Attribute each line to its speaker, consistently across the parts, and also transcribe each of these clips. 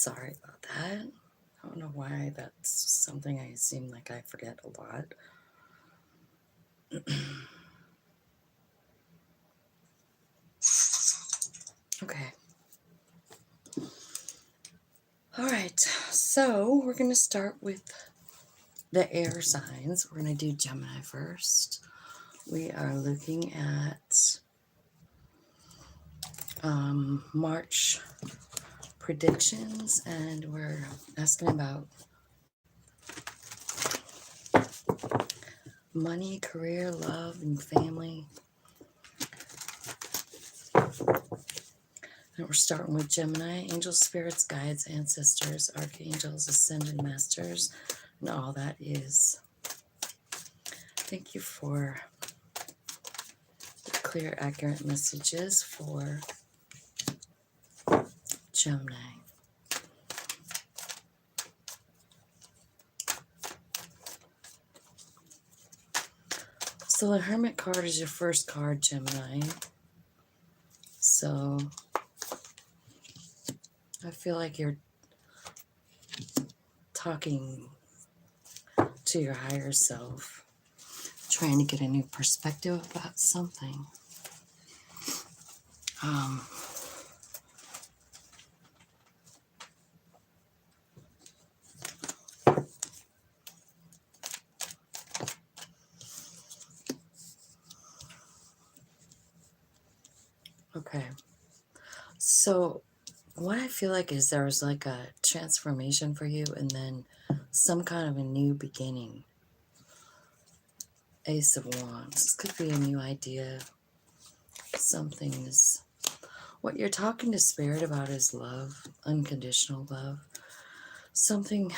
Speaker 1: Sorry about that. I don't know why that's something I seem like I forget a lot. Okay. All right. So we're going to start with the air signs. We're going to do Gemini first. We are looking at March predictions, and we're asking about money, career, love, and family. And we're starting with Gemini, angels, spirits, guides, ancestors, archangels, ascended masters, and all that is. Thank you for the clear, accurate messages for Gemini. So the Hermit card is your first card, Gemini. So I feel like you're talking to your higher self, trying to get a new perspective about something. Okay. So what I feel like is there's like a transformation for you and then some kind of a new beginning. Ace of Wands. This could be a new idea. Something is... What you're talking to Spirit about is love, unconditional love. Something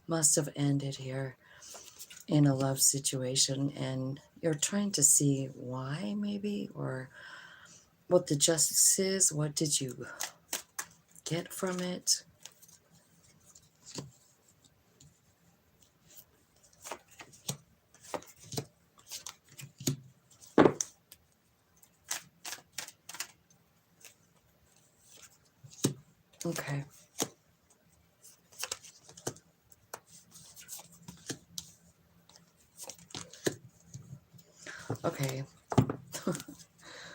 Speaker 1: must have ended here in a love situation, and you're trying to see why, maybe, or what the justice is. What did you get from it? Okay. Okay.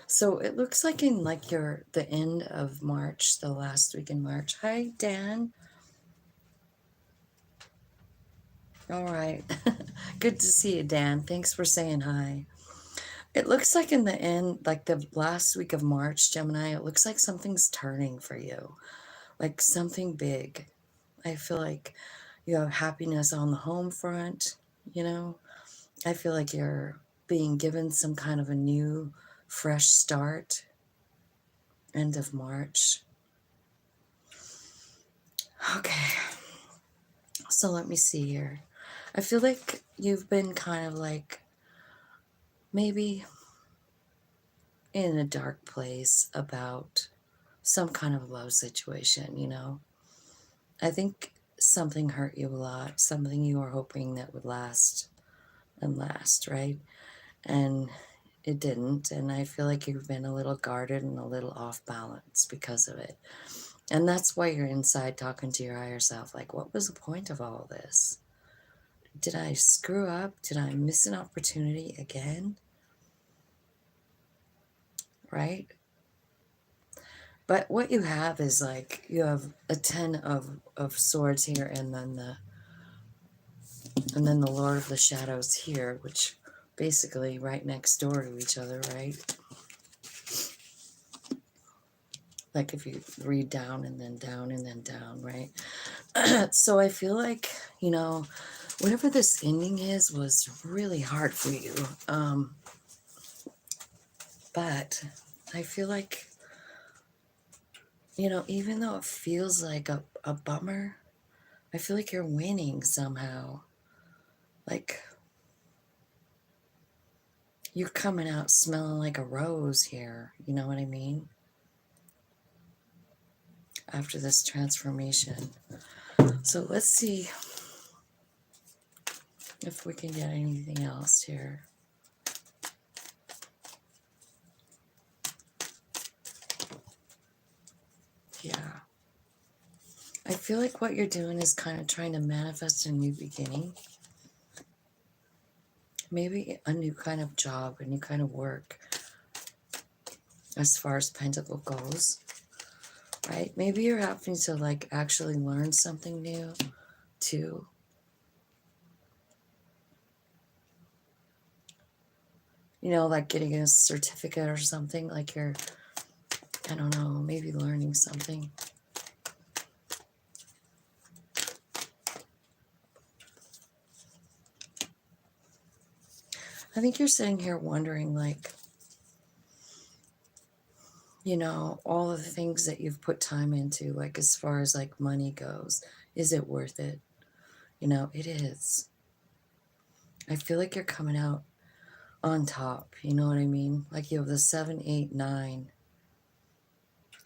Speaker 1: So it looks like in like the end of March, the last week in March. Hi, Dan. All right. Good to see you, Dan. Thanks for saying hi. It looks like in the end, like the last week of March, Gemini, it looks like something's turning for you. Like something big. I feel like you have happiness on the home front, you know. I feel like you're being given some kind of a new, fresh start. End of March. Okay. So let me see here. I feel like you've been kind of like maybe in a dark place about some kind of love situation, you know. I think something hurt you a lot, something you were hoping that would last and last, right? And it didn't. And I feel like you've been a little guarded and a little off balance because of it. And that's why you're inside talking to your higher self, like, what was the point of all this? Did I screw up? Did I miss an opportunity again? Right? But what you have is like, you have a 10 of swords here, and then the Lord of the Shadows here, which basically right next door to each other, right? Like if you read down and then down and then down, right? So I feel like, you know, whatever this ending is was really hard for you. But I feel like, you know, even though it feels like a bummer, I feel like you're winning somehow. Like, you're coming out smelling like a rose here. You know what I mean? After this transformation. So let's see if we can get anything else here. Yeah. feel like what you're doing is kind of trying to manifest a new beginning. Maybe a new kind of job, a new kind of work, as far as Pentacle goes, right? Maybe you're having to like actually learn something new too. You know, like getting a certificate or something, like you're, I don't know, maybe learning something. I think you're sitting here wondering, like, you know, all of the things that you've put time into, like as far as like money goes, is it worth it? You know, it is. I feel like you're coming out on top, you know what I mean? Like you have the 7, 8, 9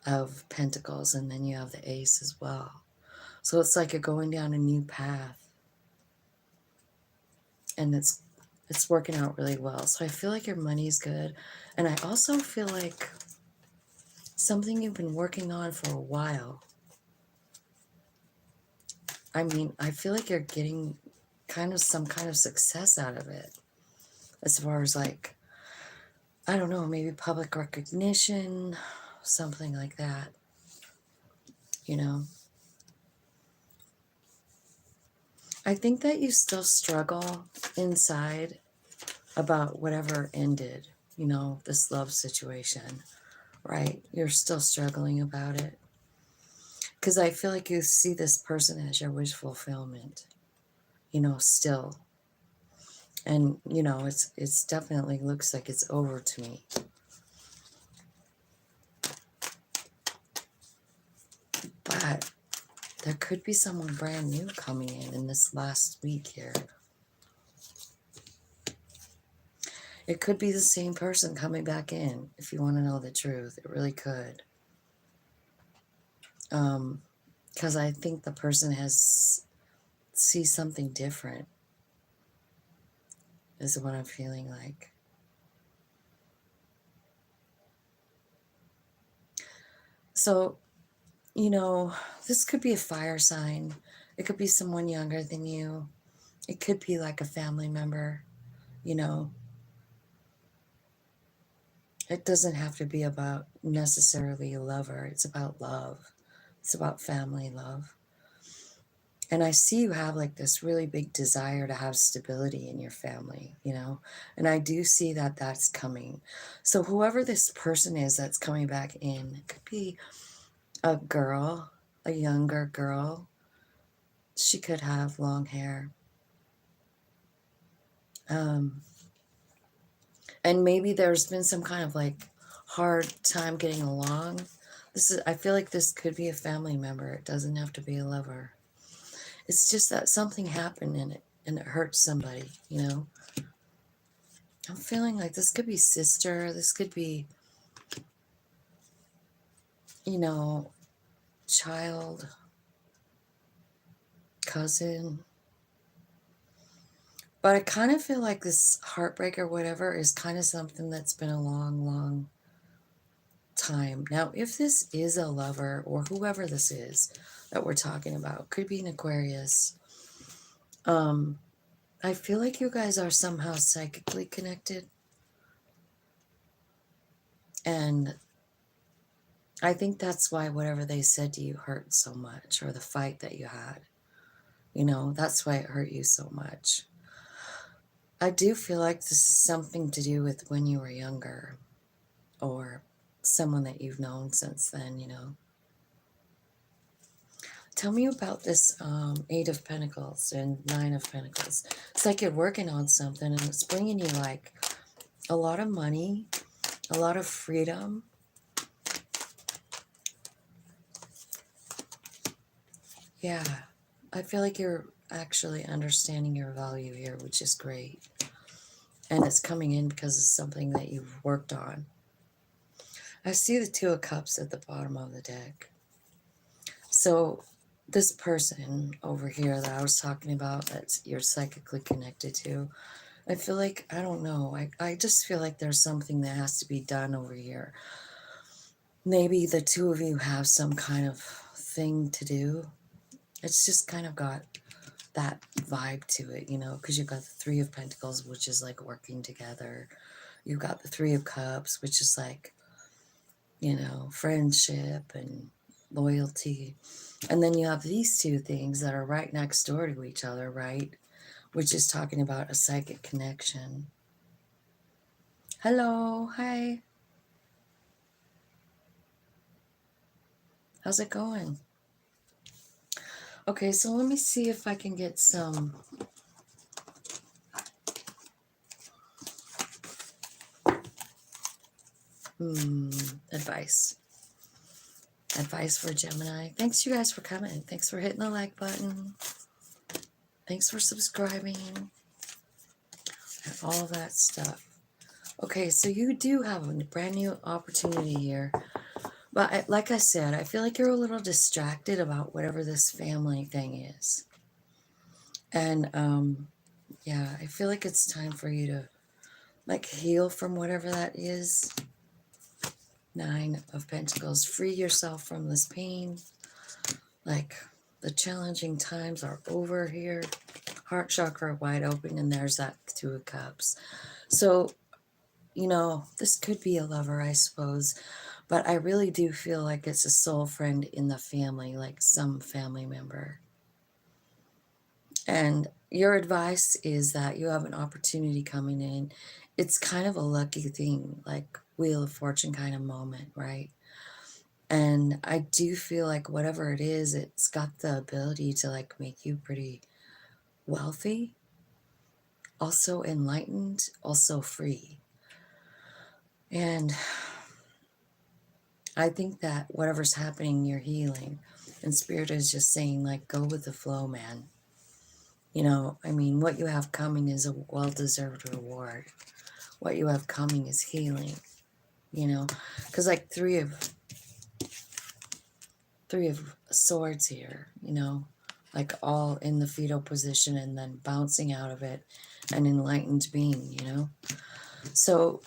Speaker 1: of Pentacles, and then you have the Ace as well. So it's like you're going down a new path, and it's working out really well. So I feel like your money's good, and I also feel like something you've been working on for a while. I mean, I feel like you're getting kind of some kind of success out of it, as far as like, I don't know, maybe public recognition, something like that, you know. I think that you still struggle inside about whatever ended, you know, this love situation, right? You're still struggling about it. Because I feel like you see this person as your wish fulfillment, you know, still. And, you know, it's definitely looks like it's over to me. But there could be someone brand new coming in this last week here. It could be the same person coming back in, if you want to know the truth. It really could. Because I think the person sees something different, is what I'm feeling like. So, you know, this could be a fire sign. It could be someone younger than you. It could be like a family member, you know. It doesn't have to be about necessarily a lover. It's about love. It's about family love. And I see you have like this really big desire to have stability in your family, you know, and I do see that that's coming. So whoever this person is that's coming back in, it could be a girl, a younger girl. She could have long hair. And maybe there's been some kind of like hard time getting along. I feel like this could be a family member. It doesn't have to be a lover. It's just that something happened in it and it hurt somebody, you know. I'm feeling like this could be sister. This could be, you know, child, cousin. But I kind of feel like this heartbreak or whatever is kind of something that's been a long, long time. Now, if this is a lover or whoever this is that we're talking about, could be an Aquarius. I feel like you guys are somehow psychically connected. And I think that's why whatever they said to you hurt so much, or the fight that you had. You know, that's why it hurt you so much. I do feel like this is something to do with when you were younger, or someone that you've known since then, you know. Tell me about this 8 of Pentacles and 9 of Pentacles. It's like you're working on something and it's bringing you like a lot of money, a lot of freedom. Yeah, I feel like you're actually understanding your value here, which is great. And it's coming in because of something that you've worked on. I see the 2 of Cups at the bottom of the deck. So this person over here that I was talking about that you're psychically connected to, I feel like, I don't know, I just feel like there's something that has to be done over here. Maybe the 2 of you have some kind of thing to do, It's just kind of got that vibe to it, you know, because you've got the Three of Pentacles, which is like working together. You've got the Three of Cups, which is like, you know, friendship and loyalty. And then you have these two things that are right next door to each other, right? Which is talking about a psychic connection. Hello, hi. How's it going? Okay, so let me see if I can get some advice. Advice for Gemini. Thanks you guys for coming. Thanks for hitting the like button. Thanks for subscribing. And all that stuff. Okay, so you do have a brand new opportunity here. But like I said, I feel like you're a little distracted about whatever this family thing is. And yeah, I feel like it's time for you to like heal from whatever that is. 9 of Pentacles. Free yourself from this pain. Like the challenging times are over here. Heart chakra wide open, and there's that 2 of Cups. So, you know, this could be a lover, I suppose. But I really do feel like it's a soul friend in the family, like some family member. And your advice is that you have an opportunity coming in. It's kind of a lucky thing, like Wheel of Fortune kind of moment, right? And I do feel like whatever it is, it's got the ability to like make you pretty wealthy, also enlightened, also free. And I think that whatever's happening, you're healing. And Spirit is just saying, like, go with the flow, man. You know, I mean, what you have coming is a well-deserved reward. What you have coming is healing, you know. Because, like, three of swords here, you know. Like, all in the fetal position and then bouncing out of it. An enlightened being, you know. So,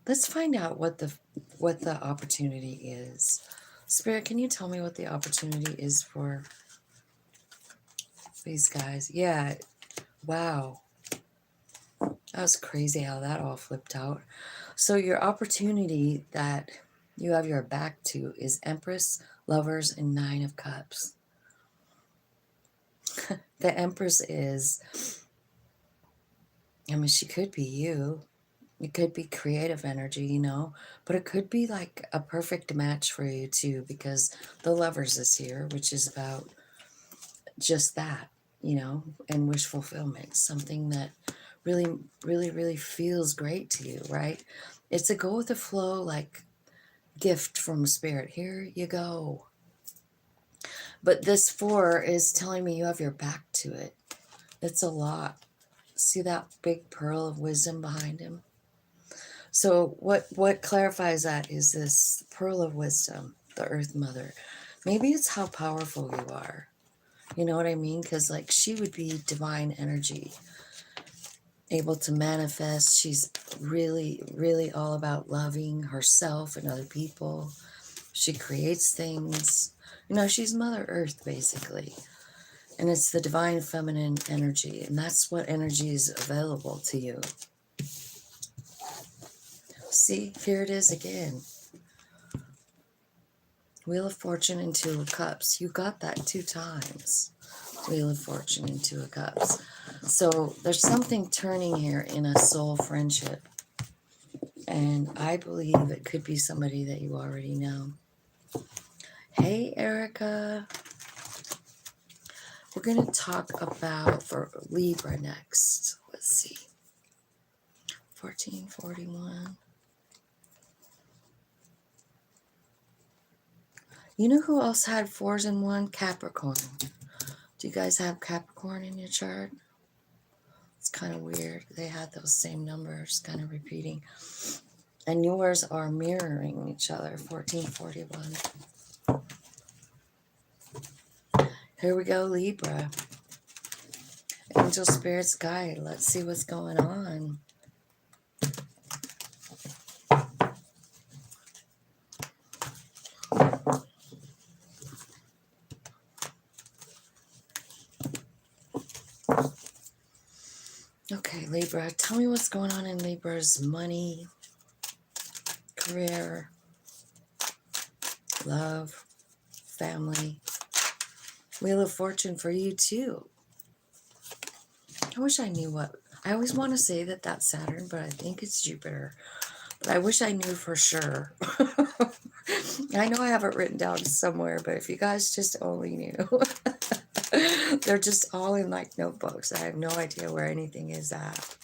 Speaker 1: let's find out what the opportunity is. Spirit, can you tell me what the opportunity is for these guys? Yeah. Wow. That was crazy how that all flipped out. So your opportunity that you have your back to is Empress, Lovers, and 9 of Cups. The Empress is, I mean, she could be you. It could be creative energy, you know, but it could be like a perfect match for you too, because the Lovers is here, which is about just that, you know, and wish fulfillment, something that really, really, really feels great to you, right? It's a go with the flow, like gift from Spirit. Here you go. But this 4 is telling me you have your back to it. It's a lot. See that big pearl of wisdom behind him? So what clarifies that is this pearl of wisdom, the Earth Mother. Maybe it's how powerful you are. You know what I mean? Because like she would be divine energy, able to manifest. She's really, really all about loving herself and other people. She creates things. You know, she's Mother Earth, basically. And it's the divine feminine energy. And that's what energy is available to you. See, here it is again. Wheel of Fortune and 2 of Cups. You got that 2 times. Wheel of Fortune and 2 of Cups. So there's something turning here in a soul friendship. And I believe it could be somebody that you already know. Hey, Erica. We're going to talk about for Libra next. Let's see. 1441. You know who else had 4s and 1? Capricorn. Do you guys have Capricorn in your chart? It's kind of weird. They had those same numbers kind of repeating. And yours are mirroring each other. 1441. Here we go, Libra. Angel Spirits Guide. Let's see what's going on. Okay, Libra, tell me what's going on in Libra's money, career, love, family. Wheel of Fortune for you too. I wish I knew what. I always want to say that that's Saturn, but I think it's Jupiter. But I wish I knew for sure. I know I have it written down somewhere, but if you guys just only knew. They're just all in like notebooks. I have no idea where anything is at.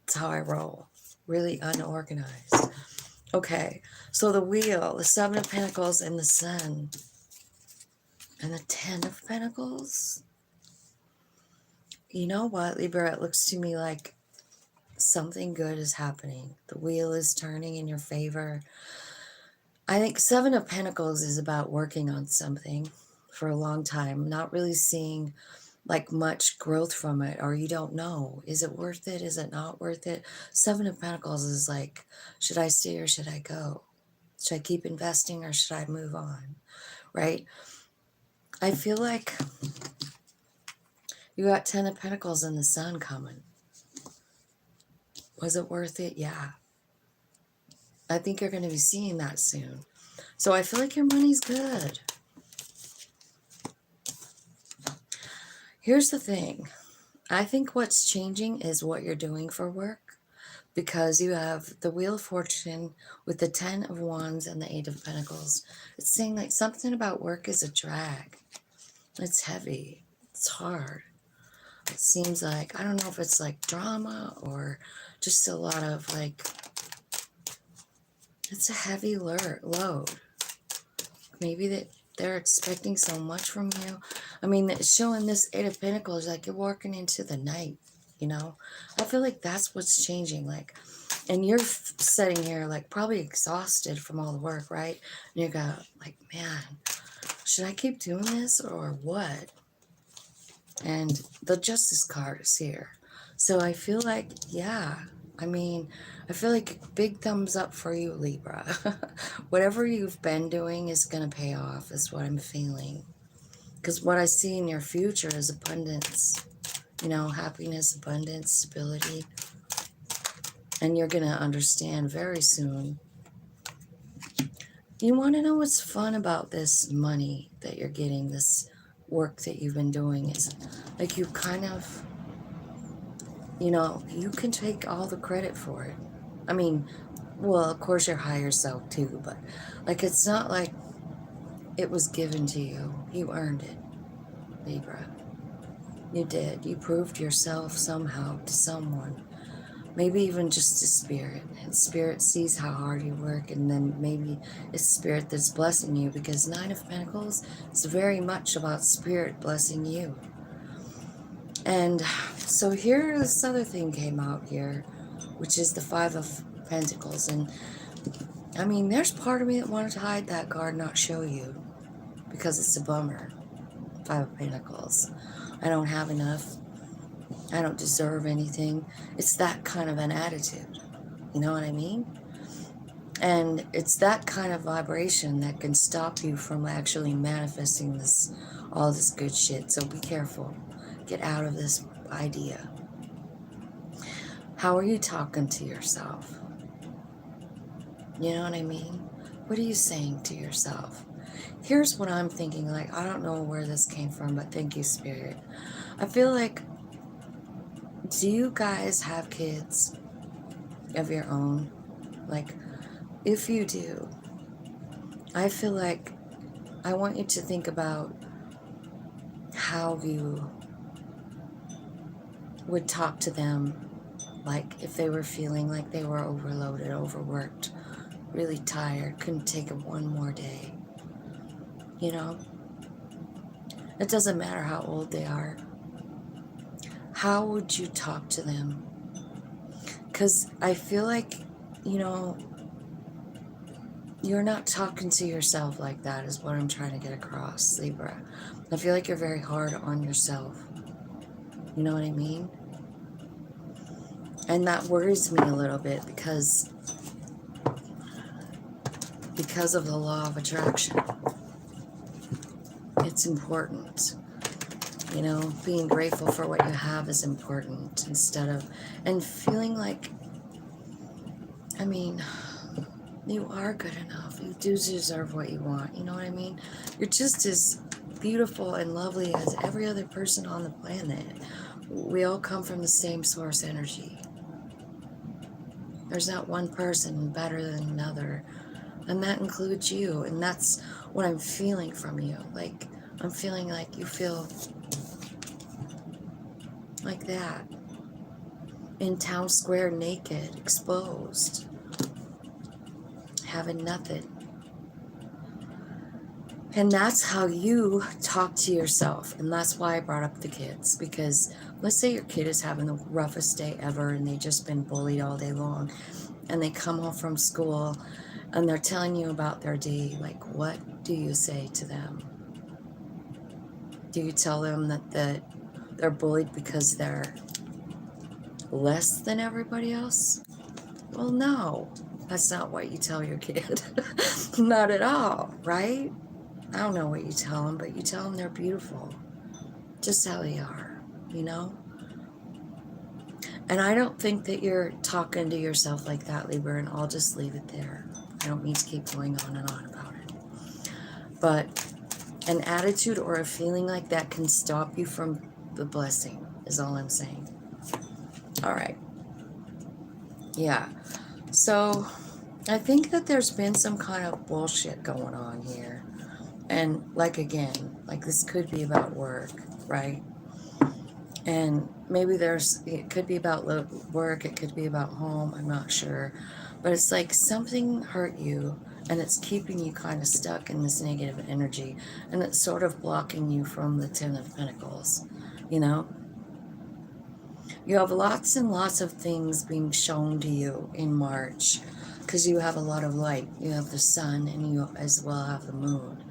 Speaker 1: That's how I roll. Really unorganized. Okay, so the wheel, the Seven of Pentacles, and the Sun. And the Ten of Pentacles. You know what, Libra? It looks to me like something good is happening. The wheel is turning in your favor. I think Seven of Pentacles is about working on something for a long time, not really seeing like much growth from it, or you don't know. Is it worth it? Is it not worth it? Seven of Pentacles is like, should I stay or should I go? Should I keep investing or should I move on? Right? I feel like you got Ten of Pentacles and the Sun coming. Was it worth it? Yeah. I think you're going to be seeing that soon. So I feel like your money's good. Here's the thing. I think what's changing is what you're doing for work, because you have the Wheel of Fortune with the Ten of Wands and the Eight of Pentacles. It's saying like something about work is a drag. It's heavy. It's hard. It seems like, I don't know if it's like drama or just a lot of like, it's a heavy load. Maybe that they're expecting so much from you. I mean, it's showing this Eight of Pentacles like you're walking into the night, you know? I feel like that's what's changing. Like, and you're sitting here like probably exhausted from all the work, right? And you go like, man, should I keep doing this or what? And the Justice card is here. So I feel like, yeah, I mean, I feel like a big thumbs up for you, Libra. Whatever you've been doing is going to pay off, is what I'm feeling. Because what I see in your future is abundance. You know, happiness, abundance, stability. And you're going to understand very soon. You want to know what's fun about this money that you're getting, this work that you've been doing, is like you kind of, you know, you can take all the credit for it. I mean, well, of course your higher self too, but like it's not like it was given to you. You earned it, Libra. You did. You proved yourself somehow to someone. Maybe even just to Spirit. And Spirit sees how hard you work, and then maybe it's Spirit that's blessing you, because Nine of Pentacles is very much about Spirit blessing you. And so here this other thing came out here, which is the Five of Pentacles. And I mean, there's part of me that wanted to hide that card, not show you, because it's a bummer. Five of Pentacles. I don't have enough. I don't deserve anything. It's that kind of an attitude. You know what I mean? And it's that kind of vibration that can stop you from actually manifesting this, all this good shit. So be careful. Get out of this idea. How are you talking to yourself? You know what I mean? What are you saying to yourself? Here's what I'm thinking. Like, I don't know where this came from, but thank you, Spirit. I feel like, do you guys have kids of your own? Like, if you do, I feel like I want you to think about how you would talk to them, like if they were feeling like they were overloaded, overworked, really tired, couldn't take it one more day. You know? It doesn't matter how old they are. How would you talk to them? Because I feel like, you know, you're not talking to yourself like that, is what I'm trying to get across, Libra. I feel like you're very hard on yourself. You know what I mean? And that worries me a little bit because of the law of attraction. It's important. You know, being grateful for what you have is important instead of, and feeling like, I mean, you are good enough. You do deserve what you want. You know what I mean? You're just as beautiful and lovely as every other person on the planet. We all come from the same source energy. There's not one person better than another. And that includes you. And that's what I'm feeling from you. Like, I'm feeling like you feel like that. In town square, naked, exposed, having nothing. And that's how you talk to yourself. And that's why I brought up the kids. Because let's say your kid is having the roughest day ever and they've just been bullied all day long. And they come home from school and they're telling you about their day. Like, what do you say to them? Do you tell them that they're bullied because they're less than everybody else? Well, no. That's not what you tell your kid. Not at all, right? I don't know what you tell them, but you tell them they're beautiful. Just how they are, you know? And I don't think that you're talking to yourself like that, Libra, and I'll just leave it there. I don't need to keep going on and on about it. But an attitude or a feeling like that can stop you from the blessing, is all I'm saying. All right. Yeah. So I think that there's been some kind of bullshit going on here. And like, again, like this could be about work, right? And maybe it could be about work, it could be about home, I'm not sure. But it's like something hurt you and it's keeping you kind of stuck in this negative energy. And it's sort of blocking you from the Ten of Pentacles, you know? You have lots and lots of things being shown to you in March because you have a lot of light. You have the sun and you as well have the moon.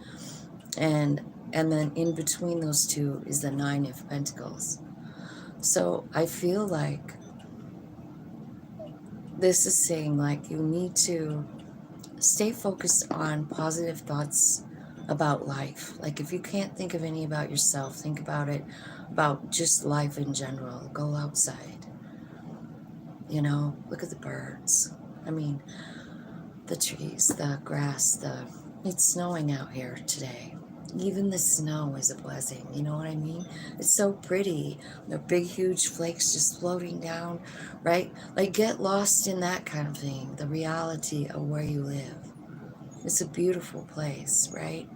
Speaker 1: And then in between those two is the Nine of Pentacles. So I feel like this is saying like you need to stay focused on positive thoughts about life. Like if you can't think of any about yourself, think about it, about just life in general. Go outside. You know, look at the birds. I mean, the trees, the grass, it's snowing out here today. Even the snow is a blessing, you know what I mean? It's so pretty. The big, huge flakes just floating down, right? Like, get lost in that kind of thing, the reality of where you live. It's a beautiful place, right?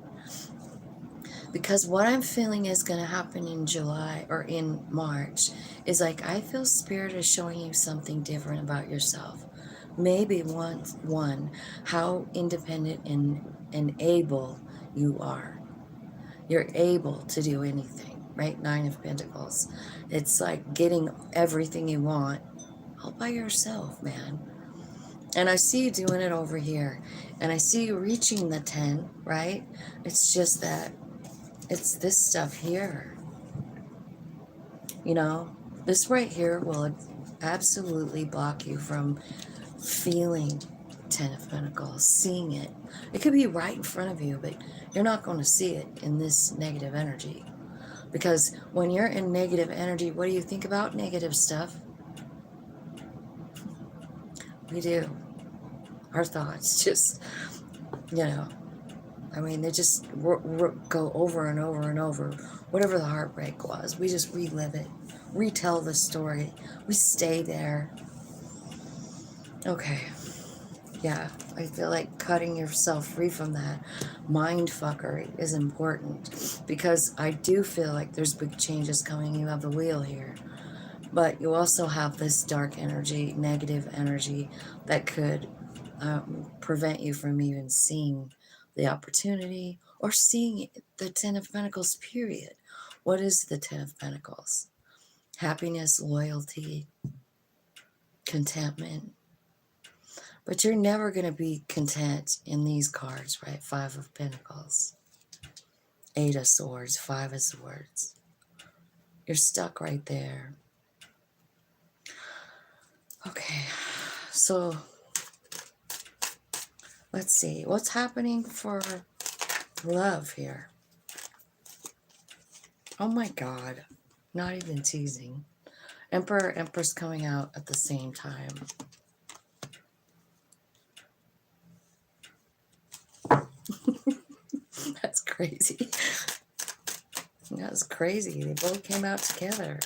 Speaker 1: Because what I'm feeling is going to happen in July or in March is like, I feel Spirit is showing you something different about yourself. Maybe one, how independent and able you are. You're able to do anything, right? Nine of Pentacles. It's like getting everything you want all by yourself, man. And I see you doing it over here. And I see you reaching the 10, right? It's just that it's this stuff here. You know, this right here will absolutely block you from feeling Ten of Pentacles, seeing it. It could be right in front of you, but you're not going to see it in this negative energy. Because when you're in negative energy, what do you think about negative stuff? We do. Our thoughts just, you know, I mean, they just go over and over and over. Whatever the heartbreak was, we just relive it, retell the story. We stay there. Okay. Yeah, I feel like cutting yourself free from that mind fuckery is important because I do feel like there's big changes coming. You have the wheel here, but you also have this dark energy, negative energy that could prevent you from even seeing the opportunity or seeing the Ten of Pentacles, period. What is the Ten of Pentacles? Happiness, loyalty, contentment. But you're never going to be content in these cards, right? Five of Pentacles, Eight of Swords, Five of Swords. You're stuck right there. Okay, so let's see. What's happening for love here? Oh my God. Not even teasing. Emperor, Empress coming out at the same time. That's crazy. That's crazy. They both came out together.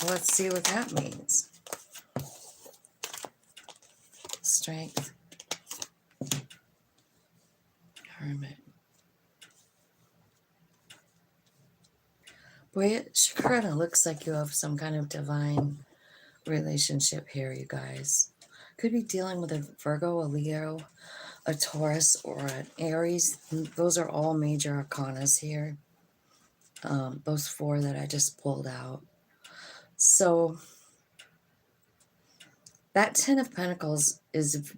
Speaker 1: Let's see what that means. Strength. Hermit. Boy, it kind of looks like you have some kind of divine relationship here, you guys. Could be dealing with a Virgo, a Leo, a Taurus, or an Aries. Those are all major arcanas here. Those four that I just pulled out. So that Ten of Pentacles is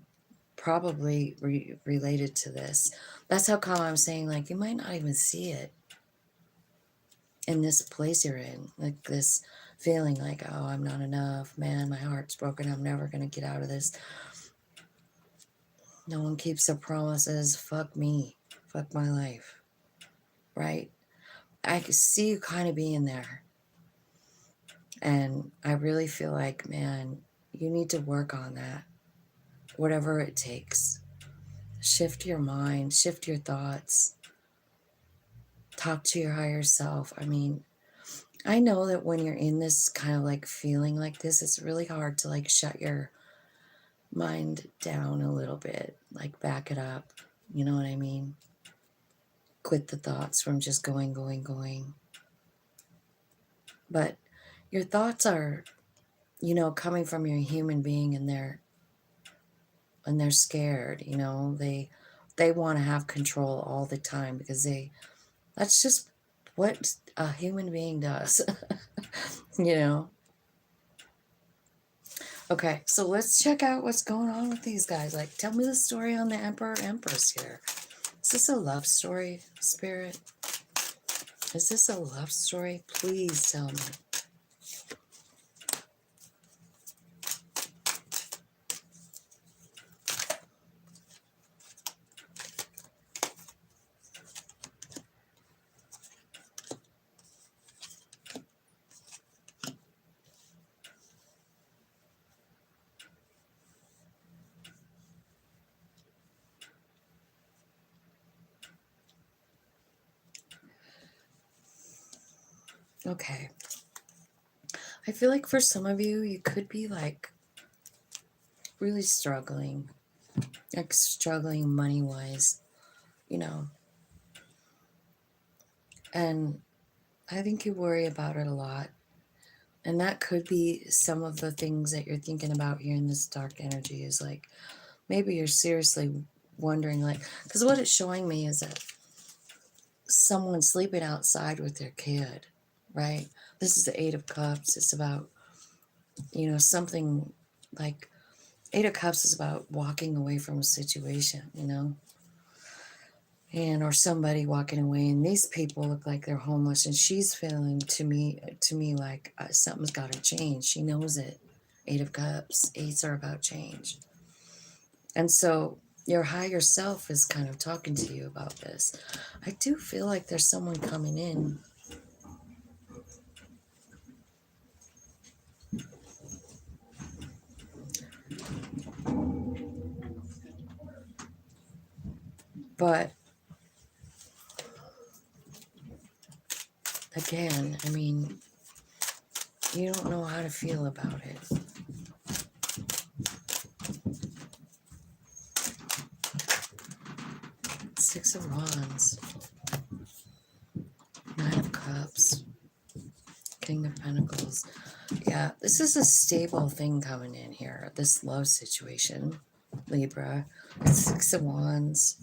Speaker 1: probably related to this. That's how come I'm saying, like, you might not even see it in this place you're in. Like this feeling like, oh, I'm not enough. Man, my heart's broken. I'm never going to get out of this. No one keeps their promises. Fuck me. Fuck my life. Right? I can see you kind of being there. And I really feel like, man, you need to work on that. Whatever it takes. Shift your mind. Shift your thoughts. Talk to your higher self. I mean, I know that when you're in this kind of like feeling like this, it's really hard to like shut your mind down a little bit. Like back it up. You know what I mean? Quit the thoughts from just going. But your thoughts are, you know, coming from your human being, and they're scared, you know. They want to have control all the time because that's just what a human being does. You know. Okay, so let's check out what's going on with these guys. Like, tell me the story on the Emperor Empress here. Is this a love story, Spirit? Is this a love story? Please tell me. Okay. I feel like for some of you, you could be like really struggling. Like struggling money-wise, you know. And I think you worry about it a lot. And that could be some of the things that you're thinking about here in this dark energy is like, maybe you're seriously wondering, like, because what it's showing me is that someone's sleeping outside with their kid, right? This is the Eight of Cups. It's about, you know, something like Eight of Cups is about walking away from a situation, you know, and or somebody walking away, and these people look like they're homeless, and she's feeling to me like something's got to change. She knows it. Eight of Cups. Eights are about change, and so your higher self is kind of talking to you about this. I do feel like there's someone coming in. But again, I mean, you don't know how to feel about it. Six of Wands. Nine of Cups. King of Pentacles. Yeah, this is a stable thing coming in here. This love situation, Libra. It's Six of Wands.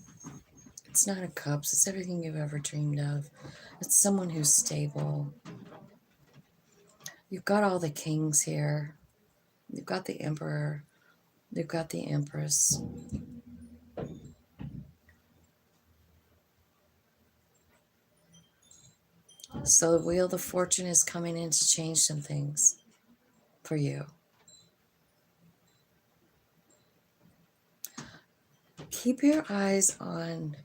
Speaker 1: It's Nine of Cups. It's everything you've ever dreamed of. It's someone who's stable. You've got all the kings here. You've got the Emperor. You've got the Empress. So the Wheel of Fortune is coming in to change some things for you. Keep your eyes on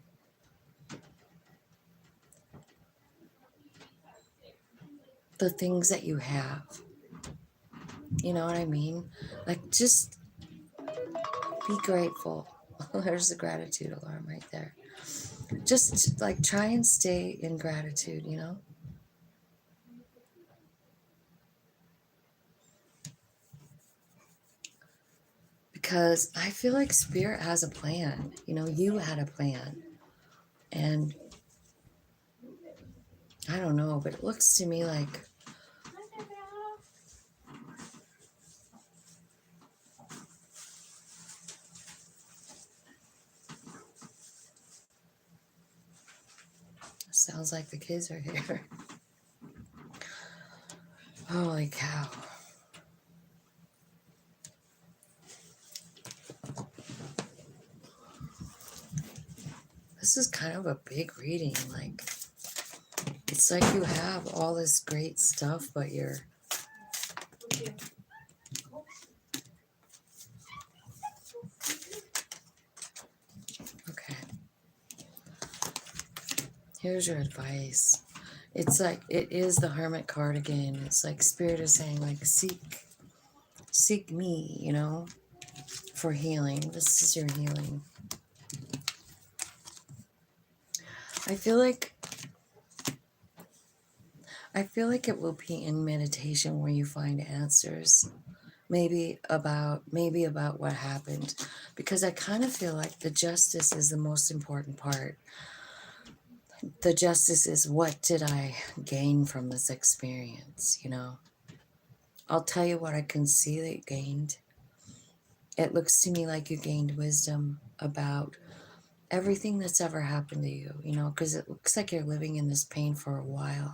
Speaker 1: the things that you have. You know what I mean? Like, just be grateful. There's the gratitude alarm right there. Just like try and stay in gratitude, you know? Because I feel like Spirit has a plan. You know, you had a plan. And I don't know, but it looks to me like sounds like the kids are here. Holy cow. This is kind of a big reading. Like, it's like you have all this great stuff, but you're... Okay. Here's your advice. It's like, it is the Hermit card again. It's like Spirit is saying, like, seek me, you know, for healing. This is your healing. I feel like it will be in meditation where you find answers. Maybe about what happened. Because I kind of feel like the justice is the most important part. The justice is, what did I gain from this experience, you know? I'll tell you what I can see that you gained. It looks to me like you gained wisdom about everything that's ever happened to you, you know, because it looks like you're living in this pain for a while.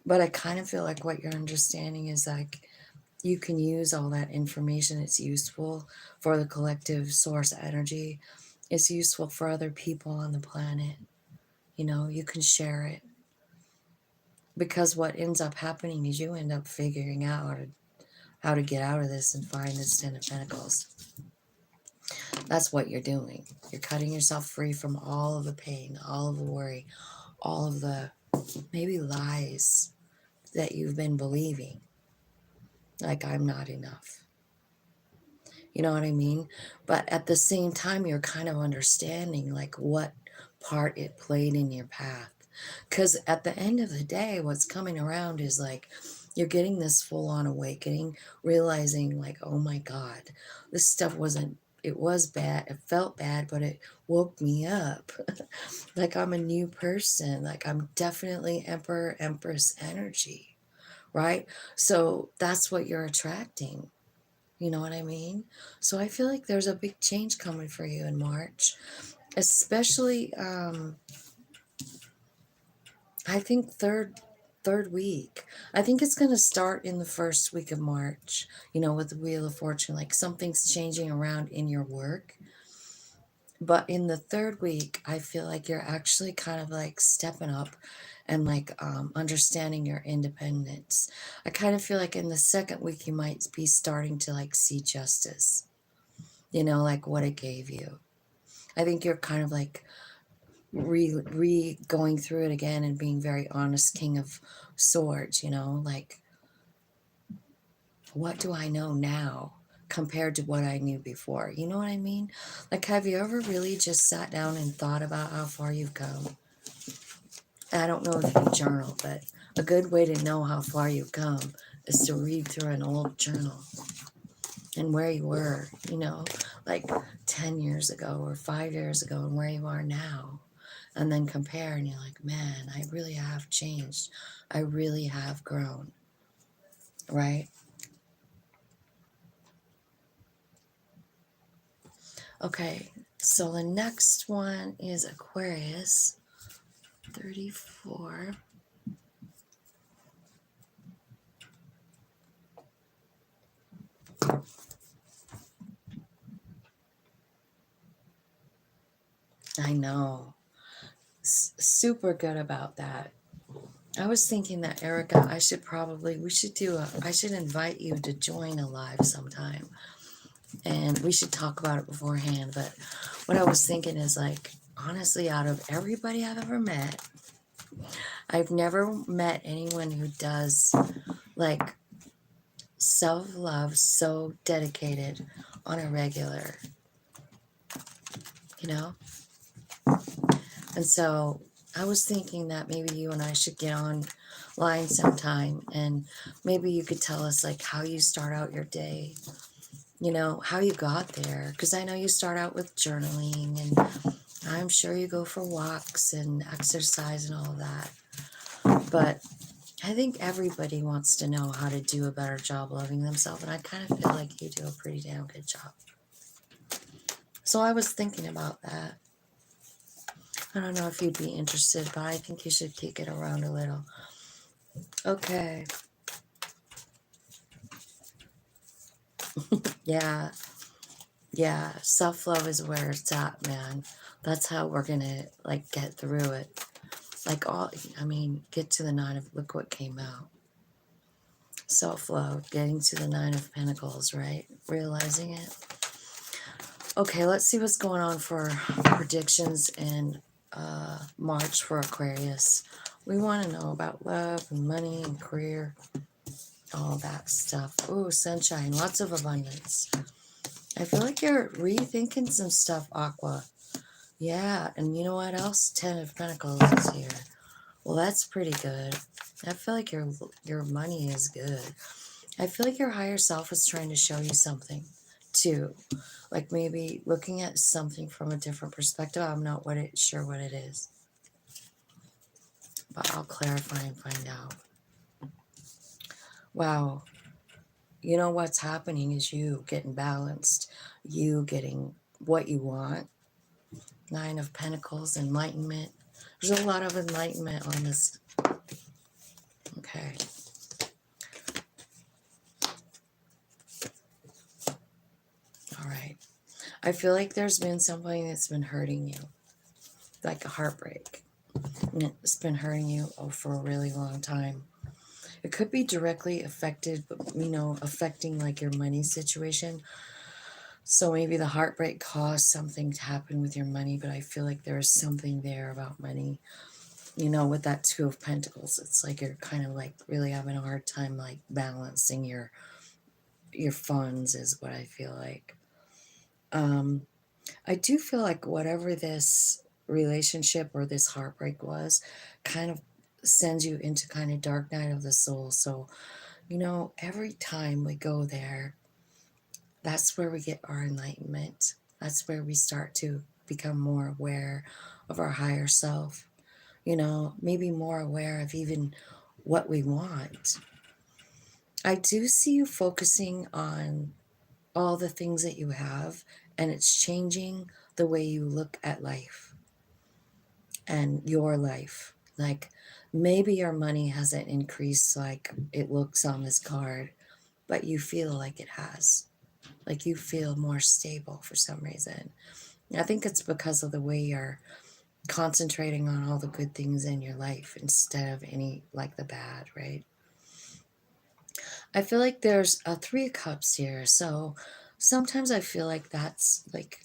Speaker 1: But I kind of feel like what you're understanding is like you can use all that information. It's useful for the collective source energy. It's useful for other people on the planet. You know, you can share it. Because what ends up happening is you end up figuring out how to get out of this and find this Ten of Pentacles. That's what you're doing. You're cutting yourself free from all of the pain, all of the worry, all of the maybe lies that you've been believing. Like, I'm not enough. You know what I mean? But at the same time, you're kind of understanding like what part it played in your path. Because at the end of the day, what's coming around is like you're getting this full-on awakening, realizing like, oh my God, this stuff wasn't, it was bad, it felt bad, but it woke me up. Like I'm a new person, like I'm definitely Emperor, Empress energy, right? So that's what you're attracting. You know what I mean? So I feel like there's a big change coming for you in March, especially, I think third week. I think it's going to start in the first week of March, you know, with the Wheel of Fortune, like something's changing around in your work. But in the third week, I feel like you're actually kind of like stepping up and like understanding your independence. I kind of feel like in the second week, you might be starting to like see justice, you know, like what it gave you. I think you're kind of like going through it again and being very honest, King of Swords, you know, like what do I know now compared to what I knew before? You know what I mean? Like, have you ever really just sat down and thought about how far you've come? I don't know if you journal, but a good way to know how far you've come is to read through an old journal and where you were, you know, like 10 years ago or 5 years ago and where you are now. And then compare and you're like, man, I really have changed. I really have grown, right? Okay, so the next one is Aquarius, 34. I know. Super good about that. I was thinking that, Erica, I should invite you to join a live sometime. And we should talk about it beforehand. But what I was thinking is like, honestly, out of everybody I've ever met, I've never met anyone who does like self-love so dedicated on a regular, you know? And so I was thinking that maybe you and I should get online sometime, and maybe you could tell us like how you start out your day, you know, how you got there. Because I know you start out with journaling, and I'm sure you go for walks and exercise and all of that. But I think everybody wants to know how to do a better job loving themselves, and I kind of feel like you do a pretty damn good job. So I was thinking about that. I don't know if you'd be interested, but I think you should kick it around a little. Okay. Yeah. Yeah. Self-love is where it's at, man. That's how we're going to, like, get through it. Like, get to the 9 of, look what came out. Self-love, getting to the 9 of Pentacles, right? Realizing it. Okay, let's see what's going on for predictions in March for Aquarius. We want to know about love and money and career, all that stuff. Ooh, sunshine, lots of abundance. I feel like you're rethinking some stuff, Aqua. Yeah, and you know what else? 10 of Pentacles is here. Well, that's pretty good. I feel like your money is good. I feel like your higher self is trying to show you something, too. Like maybe looking at something from a different perspective. I'm not sure what it is, but I'll clarify and find out. Wow. You know what's happening is you getting balanced, you getting what you want. 9 of Pentacles, enlightenment. There's a lot of enlightenment on this. Okay. All right. I feel like there's been something that's been hurting you, like a heartbreak. And it's been hurting you for a really long time. It could be directly affected, affecting like your money situation. So maybe the heartbreak caused something to happen with your money, but I feel like there is something there about money. You know, with that 2 of Pentacles, it's like you're kind of like really having a hard time like balancing your funds is what I feel like. I do feel like whatever this relationship or this heartbreak was kind of sends you into kind of dark night of the soul. So, every time we go there, that's where we get our enlightenment. That's where we start to become more aware of our higher self, maybe more aware of even what we want. I do see you focusing on all the things that you have, and it's changing the way you look at life and your life. Like maybe your money hasn't increased like it looks on this card, but you feel like it has. Like you feel more stable for some reason. I think it's because of the way you're concentrating on all the good things in your life instead of any like the bad, right? I feel like there's a 3 of Cups here. So sometimes I feel like that's like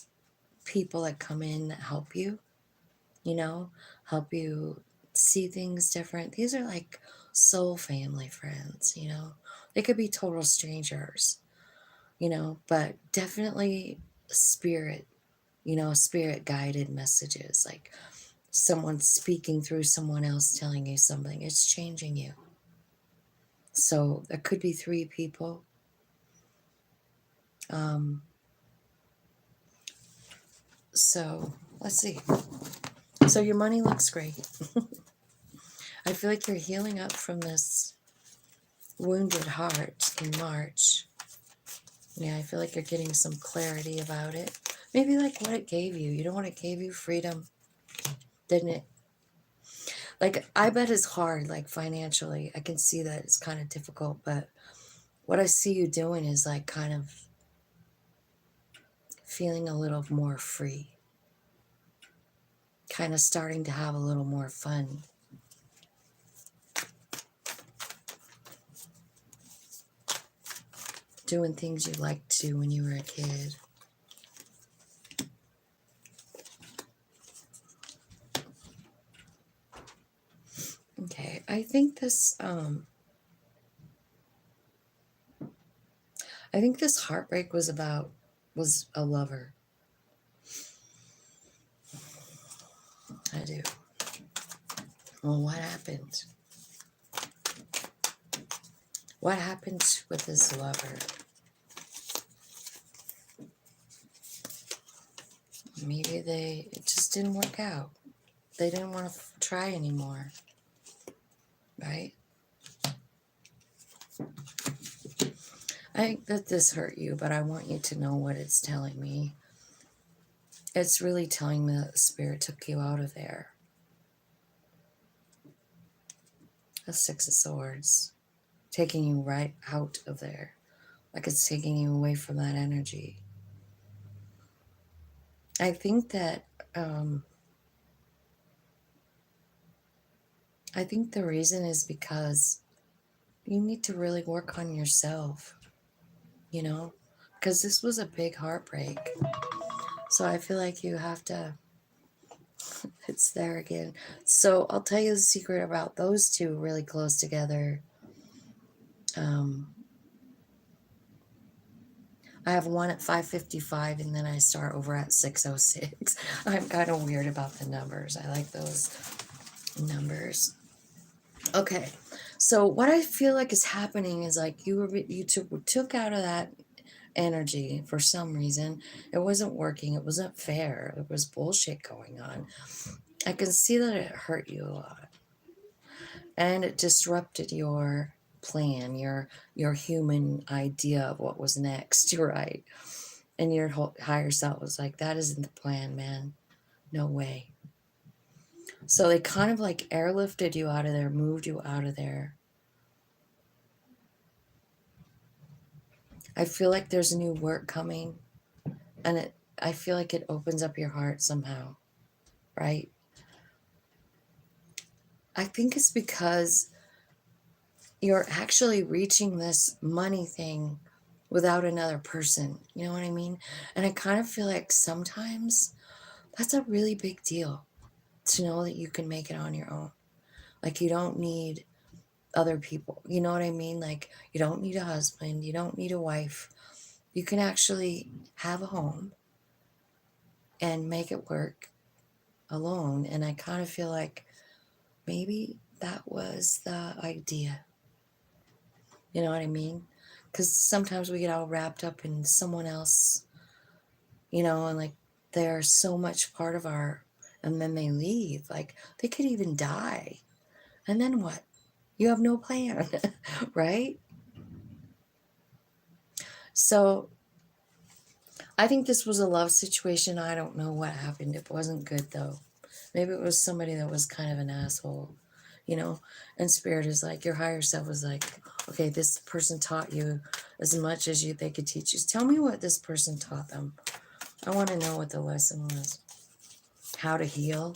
Speaker 1: people that come in that help you, help you see things different. These are like soul family friends, They could be total strangers, but definitely spirit, spirit guided messages, like someone speaking through someone else telling you something. It's changing you. So there could be 3 people. So let's see. So your money looks great. I feel like you're healing up from this wounded heart in March. Yeah, I feel like you're getting some clarity about it. Maybe like what it gave you. You know what it gave you? Freedom. Didn't it? Like, I bet it's hard, like financially. I can see that it's kind of difficult, but what I see you doing is like kind of feeling a little more free. Kind of starting to have a little more fun. Doing things you liked to when you were a kid. I think this heartbreak was a lover. I do. Well, what happened? What happened with this lover? Maybe it just didn't work out. They didn't want to try anymore, right? I think that this hurt you, but I want you to know what it's telling me. It's really telling me that the spirit took you out of there. The Six of Swords. Taking you right out of there. Like it's taking you away from that energy. I think that I think the reason is because you need to really work on yourself, you know, because this was a big heartbreak. So I feel like you have to, it's there again. So I'll tell you the secret about those two really close together. I have one at 5:55 and then I start over at 6:06. I'm kind of weird about the numbers. I like those numbers. Okay, so what I feel like is happening is like you took out of that energy for some reason. It wasn't working. It wasn't fair. There was bullshit going on. I can see that it hurt you a lot, and it disrupted your plan, your human idea of what was next. You're right, and your higher self was like, "That isn't the plan, man. No way." So they kind of like airlifted you out of there, moved you out of there. I feel like there's new work coming, and I feel like it opens up your heart somehow, right? I think it's because you're actually reaching this money thing without another person. You know what I mean? And I kind of feel like sometimes that's a really big deal to know that you can make it on your own. Like you don't need other people. You know what I mean? Like you don't need a husband, you don't need a wife. You can actually have a home and make it work alone. And I kind of feel like maybe that was the idea. You know what I mean? Because sometimes we get all wrapped up in someone else, and like they're so much part of and then they leave. Like they could even die. And then what? You have no plan, right? So I think this was a love situation. I don't know what happened. It wasn't good though. Maybe it was somebody that was kind of an asshole, and spirit is like, your higher self was like, okay, this person taught you as much as they could teach you. Tell me what this person taught them. I want to know what the lesson was. How to heal.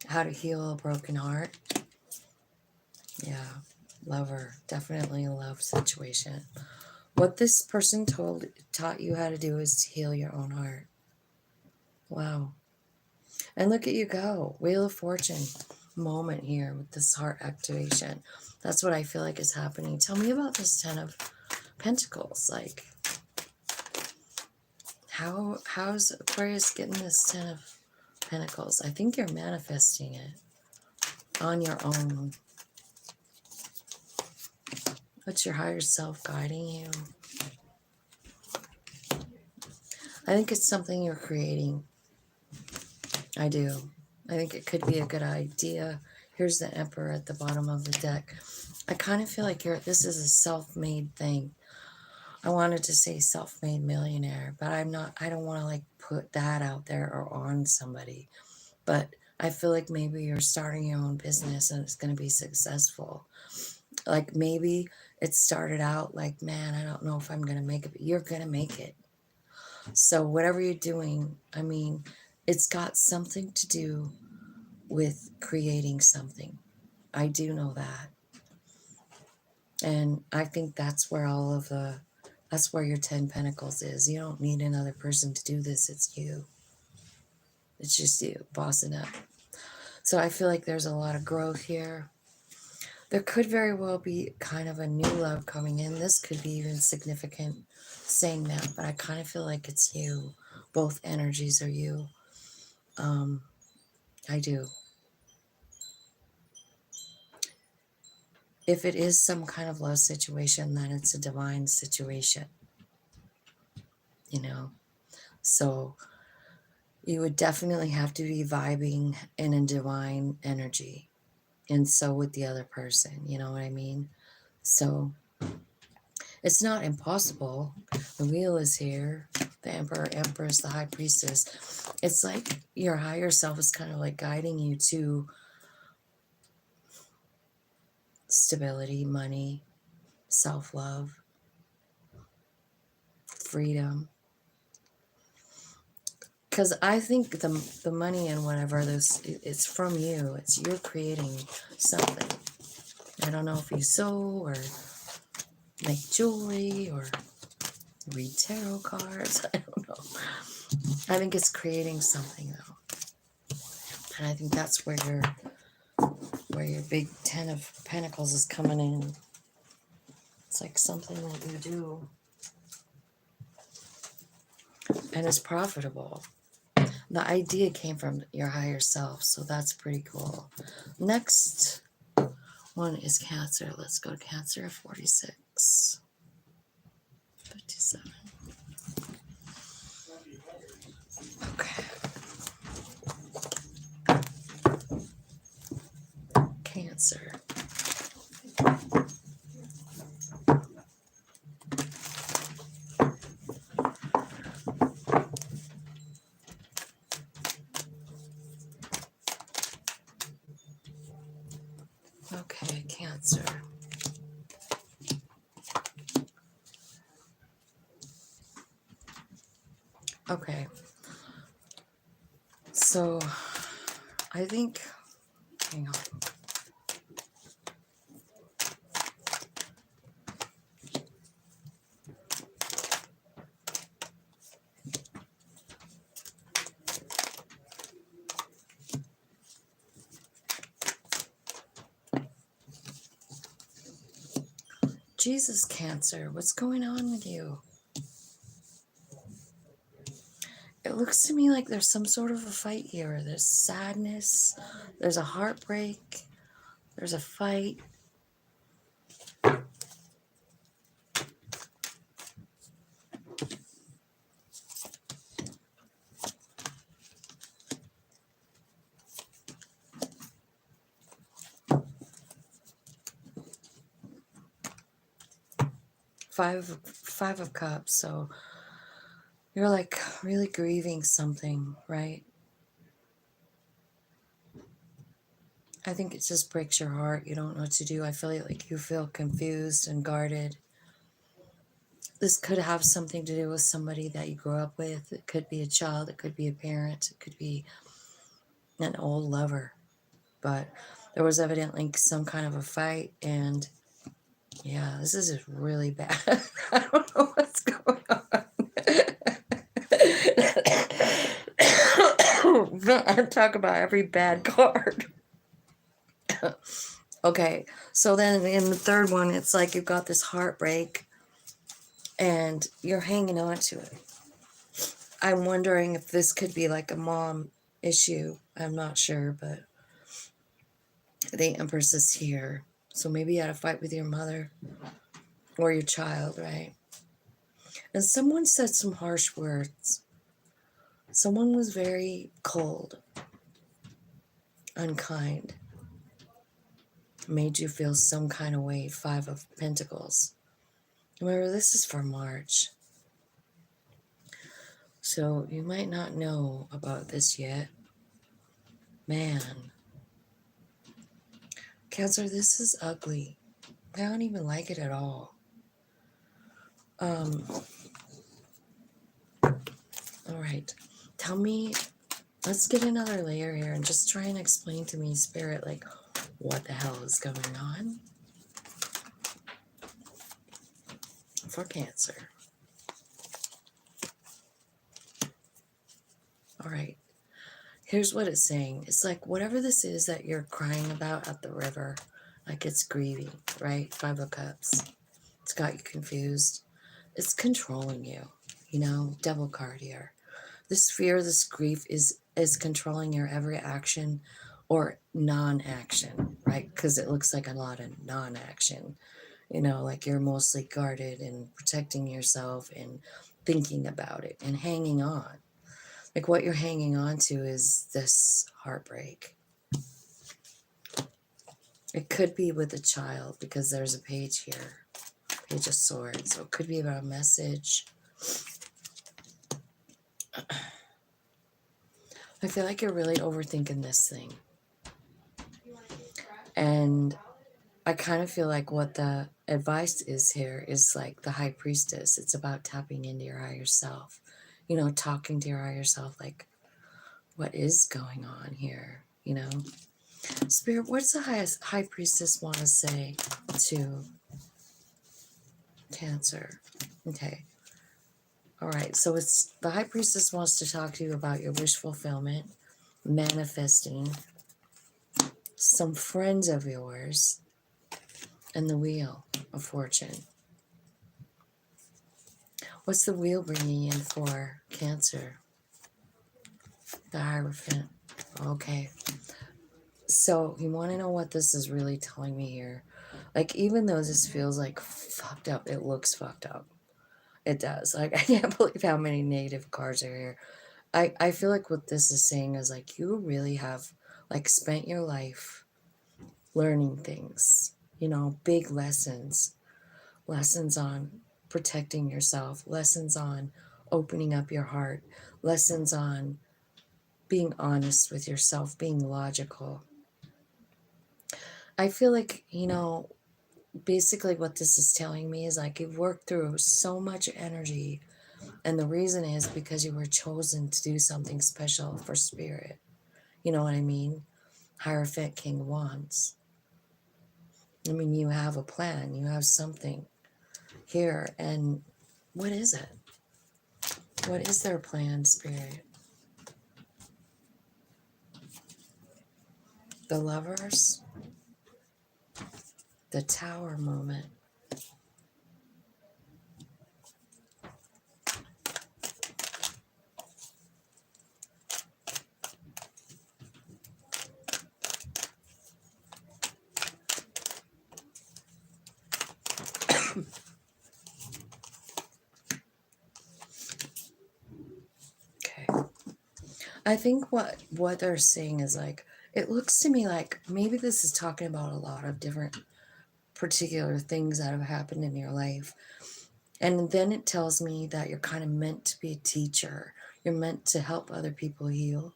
Speaker 1: How to heal a broken heart. Yeah, lover. Definitely a love situation. What this person taught you how to do is to heal your own heart. Wow. And look at you go. Wheel of Fortune moment here with this heart activation. That's what I feel like is happening. Tell me about this Ten of Pentacles. Like, how's Aquarius getting this Ten of Pentacles? I think you're manifesting it on your own. What's your higher self guiding you? I think it's something you're creating. I do. I think it could be a good idea. Here's the Emperor at the bottom of the deck. I kind of feel like this is a self-made thing. I wanted to say self-made millionaire, but I don't want to like put that out there or on somebody. But I feel like maybe you're starting your own business and it's going to be successful. Like maybe it started out like, man, I don't know if I'm going to make it, but you're going to make it. So whatever you're doing, I mean, it's got something to do with creating something. I do know that. And I think that's where that's where your 10 Pentacles is. You don't need another person to do this. It's you. It's just you bossing up. So I feel like there's a lot of growth here. There could very well be kind of a new love coming in. This could be even significant saying that, but I kind of feel like it's you. Both energies are you. I do. If it is some kind of love situation, then it's a divine situation, you know? So you would definitely have to be vibing in a divine energy. And so would the other person, you know what I mean? So it's not impossible. The wheel is here. The emperor, empress, the high priestess. It's like your higher self is kind of like guiding you to stability, money, self-love, freedom. Because I think the money and whatever, it's from you. It's you're creating something. I don't know if you sew or make jewelry or read tarot cards. I don't know. I think it's creating something though. And I think that's where your big 10 of Pentacles is coming in. It's like something that you do. And it's profitable. The idea came from your higher self, so that's pretty cool. Next one is Cancer. Let's go to Cancer at 46. 57. Okay. Cancer. Okay, Cancer. Okay. So, I think, hang on. Jesus, Cancer, what's going on with you? It looks to me like there's some sort of a fight here. There's sadness, there's a heartbreak, there's a fight. Five of Cups, so you're like really grieving something, right? I think it just breaks your heart. You don't know what to do. I feel like you feel confused and guarded. This could have something to do with somebody that you grew up with. It could be a child. It could be a parent. It could be an old lover. But there was evidently some kind of a fight, and yeah, this is just really bad. I don't know what's going on. I talk about every bad card. Okay, so then in the third one, it's like you've got this heartbreak and you're hanging on to it. I'm wondering if this could be like a mom issue. I'm not sure, but the Empress is here. So maybe you had a fight with your mother or your child, right? And someone said some harsh words. Someone was very cold, unkind, made you feel some kind of way. 5 of Pentacles. Remember, this is for March. So you might not know about this yet. Man. Cancer, this is ugly. I don't even like it at all. All right. Tell me, let's get another layer here and just try and explain to me, Spirit, like, what the hell is going on for Cancer. All right. Here's what it's saying. It's like whatever this is that you're crying about at the river, like it's grieving, right? 5 of Cups. It's got you confused. It's controlling you, you know, Devil card here. This fear, this grief is controlling your every action or non-action, right? Because it looks like a lot of non-action. You know, like you're mostly guarded and protecting yourself and thinking about it and hanging on. Like what you're hanging on to is this heartbreak. It could be with a child because there's a page here. Page of Swords. So it could be about a message. I feel like you're really overthinking this thing. And I kind of feel like what the advice is here is like the High Priestess. It's about tapping into your higher self. You know, talking to your higher self, like, what is going on here? You know? Spirit, what's the High Priestess want to say to Cancer? Okay. All right. So it's the High Priestess wants to talk to you about your wish fulfillment, manifesting, some friends of yours, and the Wheel of Fortune. What's the Wheel bringing in for Cancer? The Hierophant. Okay. So you want to know what this is really telling me here? Like, even though this feels like fucked up, it looks fucked up. It does. Like, I can't believe how many negative cards are here. I feel like what this is saying is like you really have like spent your life learning things, you know, big lessons. Lessons on protecting yourself, lessons on opening up your heart, lessons on being honest with yourself, being logical. I feel like, you know, basically what this is telling me is like you've worked through so much energy, and the reason is because you were chosen to do something special for Spirit. You know what I mean? Hierophant, King of Wands. I mean, you have a plan, you have something here, and what is it? What is their plan, Spirit? The Lovers, the Tower moment. Okay. I think what they're saying is like, it looks to me like maybe this is talking about a lot of different particular things that have happened in your life. And then it tells me that you're kind of meant to be a teacher. You're meant to help other people heal.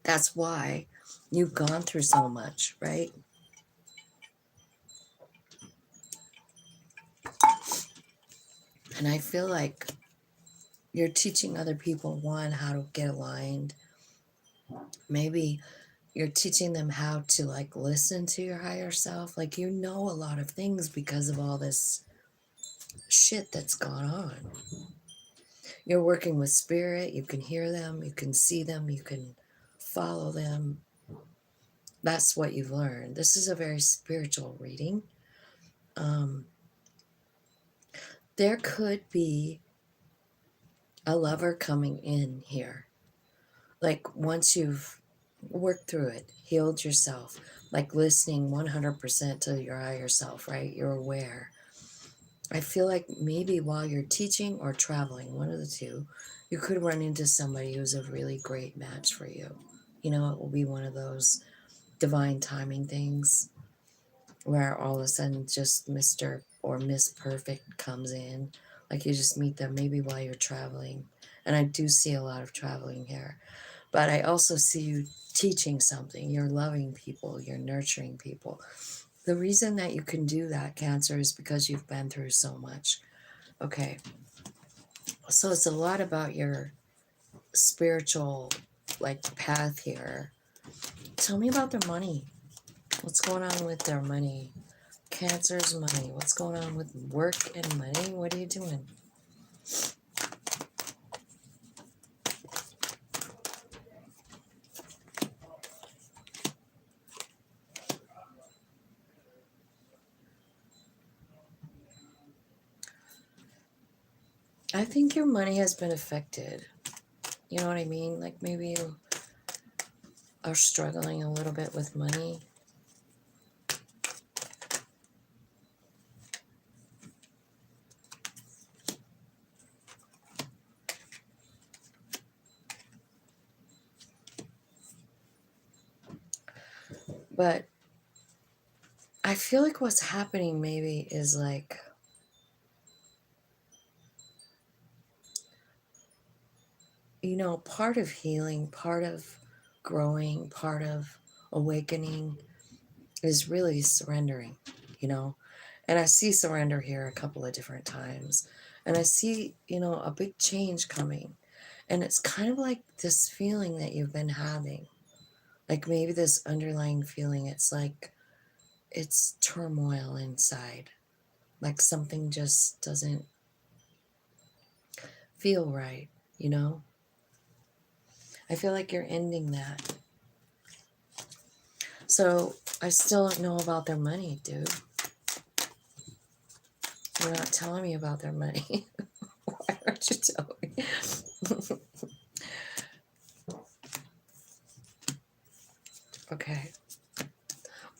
Speaker 1: That's why you've gone through so much, right? And I feel like you're teaching other people, one, how to get aligned. Maybe you're teaching them how to like listen to your higher self. Like, you know, a lot of things because of all this shit that's gone on. You're working with Spirit. You can hear them. You can see them. You can follow them. That's what you've learned. This is a very spiritual reading. There could be a lover coming in here. Like, once you've worked through it, healed yourself, like listening 100% to your higher self, right? You're aware. I feel like maybe while you're teaching or traveling, one of the two, you could run into somebody who's a really great match for you. You know, it will be one of those divine timing things where all of a sudden just Mr. or Miss Perfect comes in. Like, you just meet them maybe while you're traveling. And I do see a lot of traveling here. But I also see you teaching something. You're loving people. You're nurturing people. The reason that you can do that, Cancer, is because you've been through so much. Okay. So it's a lot about your spiritual, like, path here. Tell me about their money. What's going on with their money? Cancer's money. What's going on with work and money? What are you doing? I think your money has been affected. You know what I mean? Like maybe you are struggling a little bit with money. But I feel like what's happening maybe is like, you know, part of healing, part of growing, part of awakening is really surrendering, you know. And I see surrender here a couple of different times. And I see, you know, a big change coming. And it's kind of like this feeling that you've been having. Like maybe this underlying feeling, it's like it's turmoil inside. Like something just doesn't feel right, you know? I feel like you're ending that. So I still don't know about their money, dude. You're not telling me about their money. Why aren't you telling me? Okay.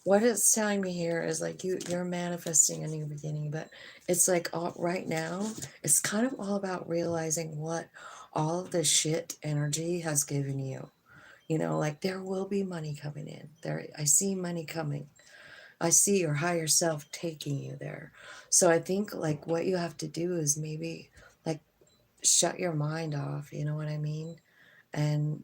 Speaker 1: What it's telling me here is like you're manifesting a new beginning, but it's like right now, it's kind of all about realizing what all of the shit energy has given you. You know, like there will be money coming in. There I see money coming. I see your higher self taking you there. So I think like what you have to do is maybe like shut your mind off, you know what I mean? And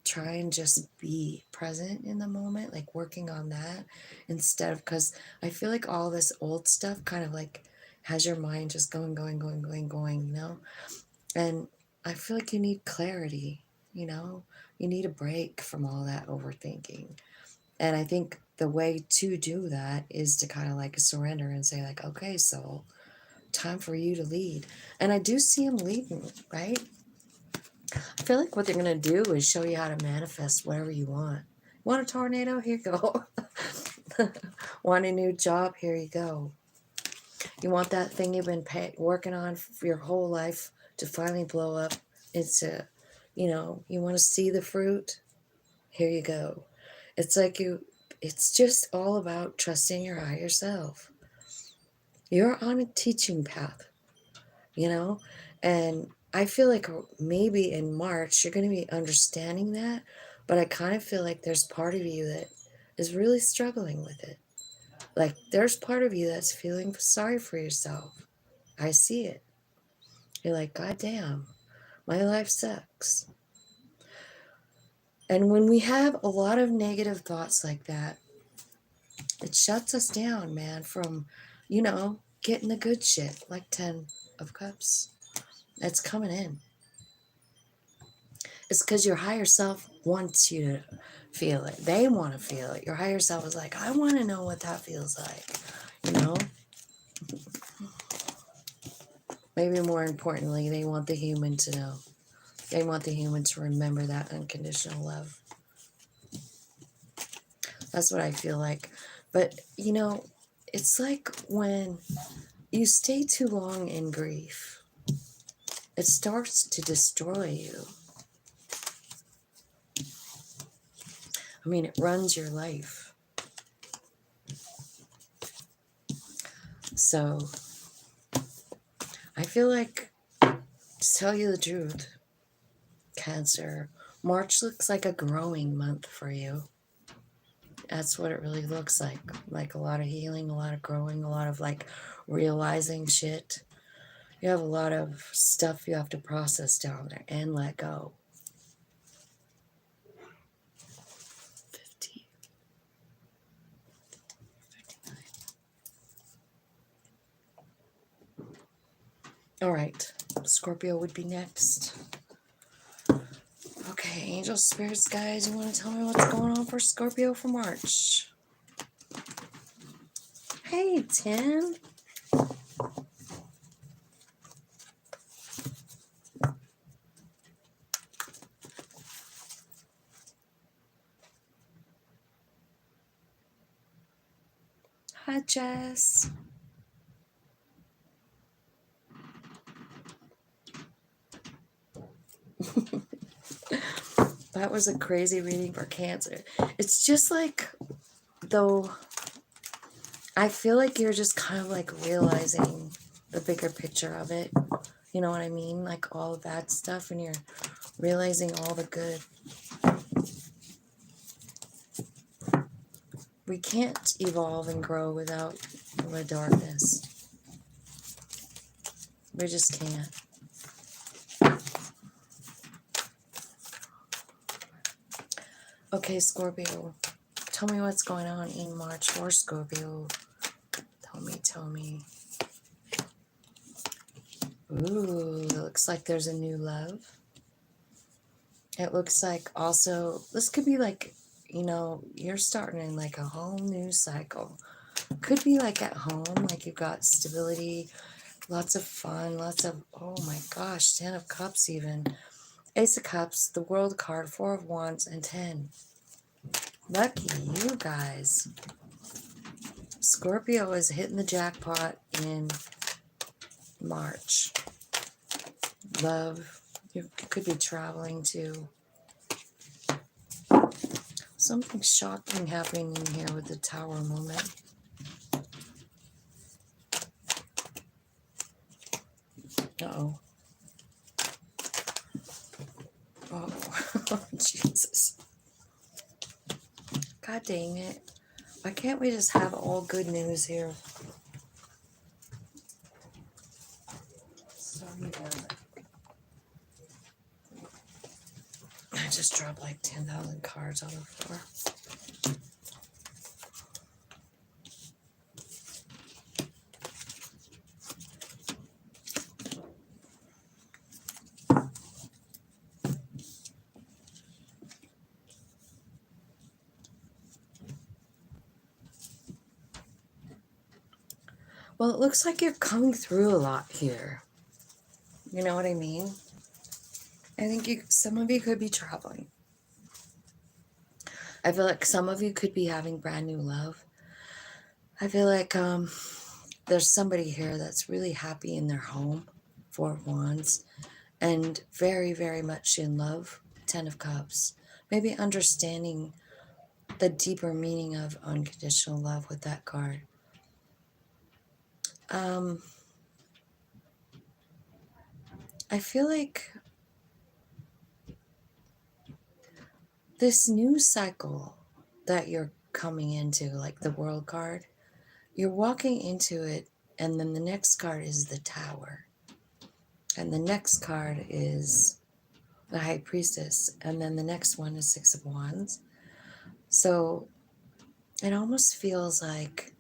Speaker 1: try and just be present in the moment, like working on that instead of, because I feel like all this old stuff kind of like has your mind just going, you know? And I feel like you need clarity, you know? You need a break from all that overthinking. And I think the way to do that is to kind of like surrender and say, like, okay, soul, time for you to lead. And I do see him leading, right? I feel like what they're going to do is show you how to manifest whatever you want. Want a tornado? Here you go. Want a new job? Here you go. You want that thing you've been working on for your whole life to finally blow up? It's a, you know, you want to see the fruit? Here you go. It's like it's just all about trusting your higher self. You're on a teaching path, you know? And I feel like maybe in March you're going to be understanding that, but I kind of feel like there's part of you that is really struggling with it. Like there's part of you that's feeling sorry for yourself. I see it. You're like, God damn, my life sucks. And when we have a lot of negative thoughts like that, it shuts us down, man, from, you know, getting the good shit, like 10 of Cups. That's coming in. It's because your higher self wants you to feel it. They want to feel it. Your higher self is like, I want to know what that feels like. You know? Maybe more importantly, they want the human to know. They want the human to remember that unconditional love. That's what I feel like. But, you know, it's like when you stay too long in grief, it starts to destroy you. I mean, it runs your life. So, I feel like, to tell you the truth, Cancer, March looks like a growing month for you. That's what it really looks like. Like a lot of healing, a lot of growing, a lot of like realizing shit. You have a lot of stuff you have to process down there and let go. 50, 59. All right, Scorpio would be next. Okay, angel spirits, guys, you want to tell me what's going on for Scorpio for March? Hey, Tim. Hi, Jess. That was a crazy reading for Cancer. It's just like, though, I feel like you're just kind of like realizing the bigger picture of it. You know what I mean? Like all of that stuff, and you're realizing all the good. We can't evolve and grow without the darkness. We just can't. Okay, Scorpio. Tell me what's going on in March for Scorpio. Tell me. Ooh, it looks like there's a new love. It looks like also, this could be like, you know, you're starting in like a whole new cycle. Could be like at home, like you've got stability, lots of fun, lots of, oh my gosh, 10 of Cups even. Ace of Cups, the World card, 4 of Wands, and 10. Lucky you guys. Scorpio is hitting the jackpot in March. Love. You could be traveling too. Something shocking happening in here with the Tower moment. Uh-oh. Oh, Jesus. God dang it. Why can't we just have all good news here? Sorry about it. I just dropped like 10,000 cards on the floor. Well, it looks like you're coming through a lot here. You know what I mean? I think some of you could be traveling. I feel like some of you could be having brand new love. I feel like there's somebody here that's really happy in their home, 4 of Wands, and very, very much in love, 10 of Cups. Maybe understanding the deeper meaning of unconditional love with that card. I feel like this new cycle that you're coming into, like the World card, you're walking into it, and then the next card is the Tower. And the next card is the High Priestess. And then the next one is 6 of Wands. So it almost feels like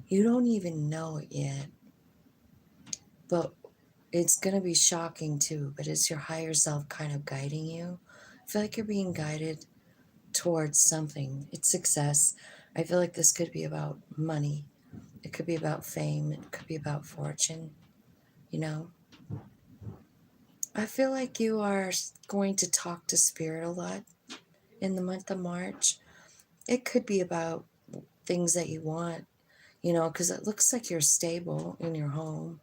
Speaker 1: you don't even know it yet. But it's going to be shocking too. But it's your higher self kind of guiding you. I feel like you're being guided towards something. It's success. I feel like this could be about money. It could be about fame. It could be about fortune. You know? I feel like you are going to talk to Spirit a lot in the month of March. It could be about things that you want, you know, because it looks like you're stable in your home.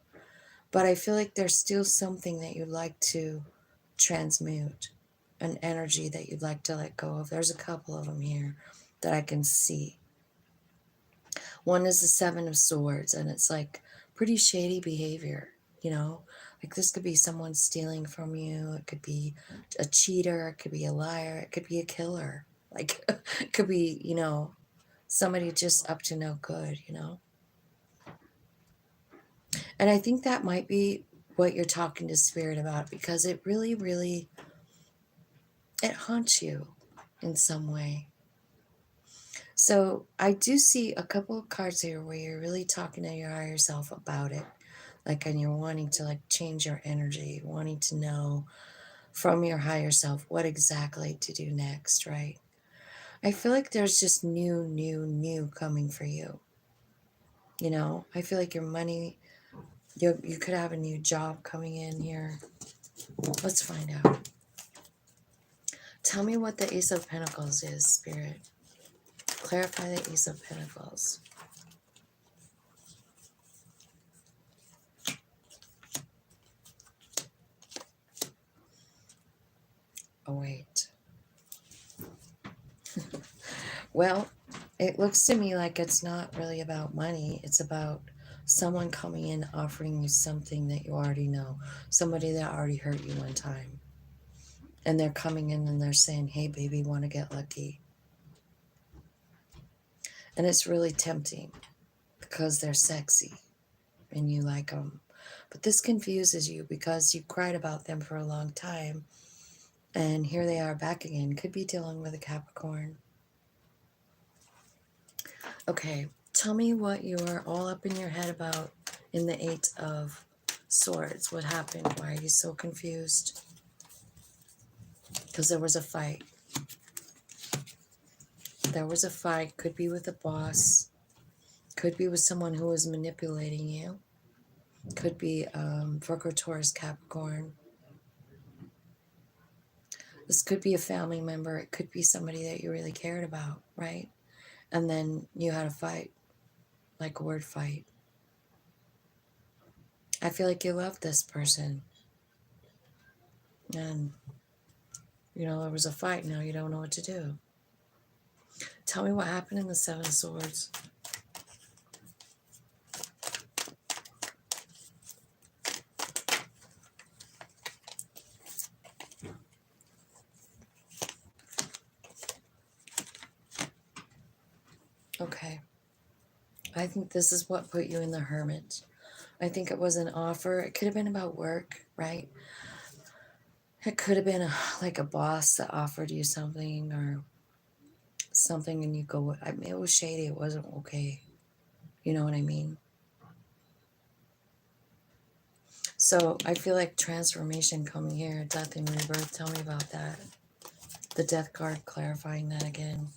Speaker 1: But I feel like there's still something that you'd like to transmute, an energy that you'd like to let go of. There's a couple of them here that I can see. One is the 7 of Swords, and it's like pretty shady behavior, you know? Like this could be someone stealing from you. It could be a cheater. It could be a liar. It could be a killer. Like it could be, you know, somebody just up to no good, you know? And I think that might be what you're talking to Spirit about, because it really, really, it haunts you in some way. So I do see a couple of cards here where you're really talking to your higher self about it. Like, and you're wanting to like change your energy, wanting to know from your higher self what exactly to do next, right? I feel like there's just new coming for you. You know, I feel like your money, you could have a new job coming in here. Let's find out. Tell me what the Ace of Pentacles is, Spirit. Clarify the Ace of Pentacles. Oh, wait. Well, it looks to me like it's not really about money. It's about someone coming in offering you something that you already know. Somebody that already hurt you one time. And they're coming in and they're saying, hey, baby, want to get lucky. And it's really tempting because they're sexy and you like them. But this confuses you because you cried about them for a long time. And here they are back again. Could be dealing with a Capricorn. Okay, tell me what you are all up in your head about in the Eight of Swords. What happened? Why are you so confused? Because there was a fight. There was a fight. Could be with a boss. Could be with someone who was manipulating you. Could be Virgo, Taurus, Capricorn. This could be a family member. It could be somebody that you really cared about, right? And then you had a fight, like a word fight. I feel like you love this person. And, you know, there was a fight. Now you don't know what to do. Tell me what happened in the Seven of Swords. Okay. I think this is what put you in the Hermit. I think it was an offer. It could have been about work, right? It could have been like a boss that offered you something or something and you go, I mean, it was shady. It wasn't okay. You know what I mean? So I feel like transformation coming here, death and rebirth. Tell me about that. The death card clarifying that again.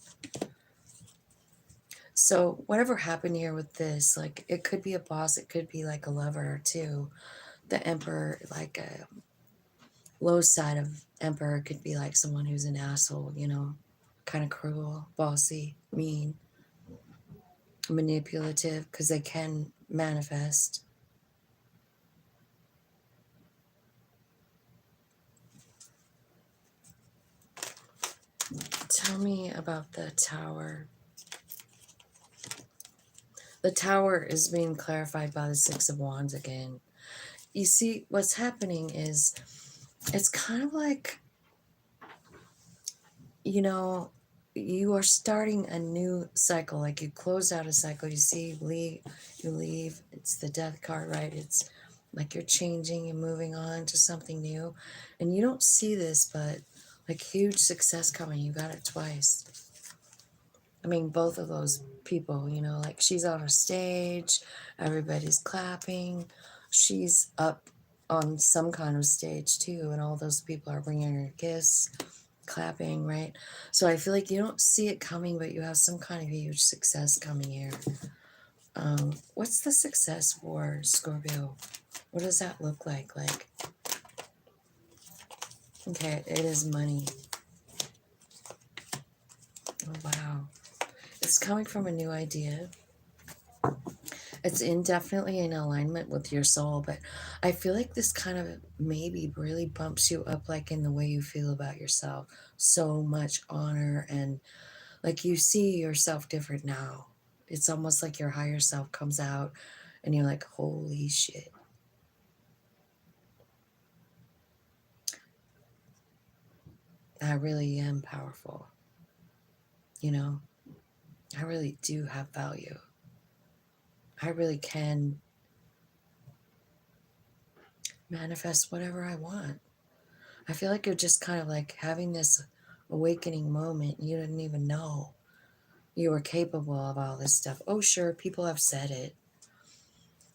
Speaker 1: So whatever happened here with this, like it could be a boss, it could be like a lover too. The Emperor, like a low side of Emperor could be like someone who's an asshole, you know, kind of cruel, bossy, mean, manipulative, because they can manifest. Tell me about the Tower. The Tower is being clarified by the Six of Wands again. You see, what's happening is it's kind of like, you know, you are starting a new cycle. Like you close out a cycle. You see, you leave. It's the death card, right? It's like you're changing and moving on to something new. And you don't see this, but like huge success coming. You got it twice. I mean, both of those people, you know, like she's on a stage, everybody's clapping. She's up on some kind of stage too, and all those people are bringing her gifts, clapping, right? So I feel like you don't see it coming, but you have some kind of huge success coming here. What's the success for Scorpio? What does that look like? Like, okay, it is money. Oh, wow. It's coming from a new idea. It's indefinitely in alignment with your soul, but I feel like this kind of maybe really bumps you up, like in the way you feel about yourself. So much honor, and like you see yourself different now. It's almost like your higher self comes out and you're like, holy shit. I really am powerful. You know, I really do have value. I really can manifest whatever I want. I feel like you're just kind of like having this awakening moment. You didn't even know you were capable of all this stuff. Oh, sure, people have said it.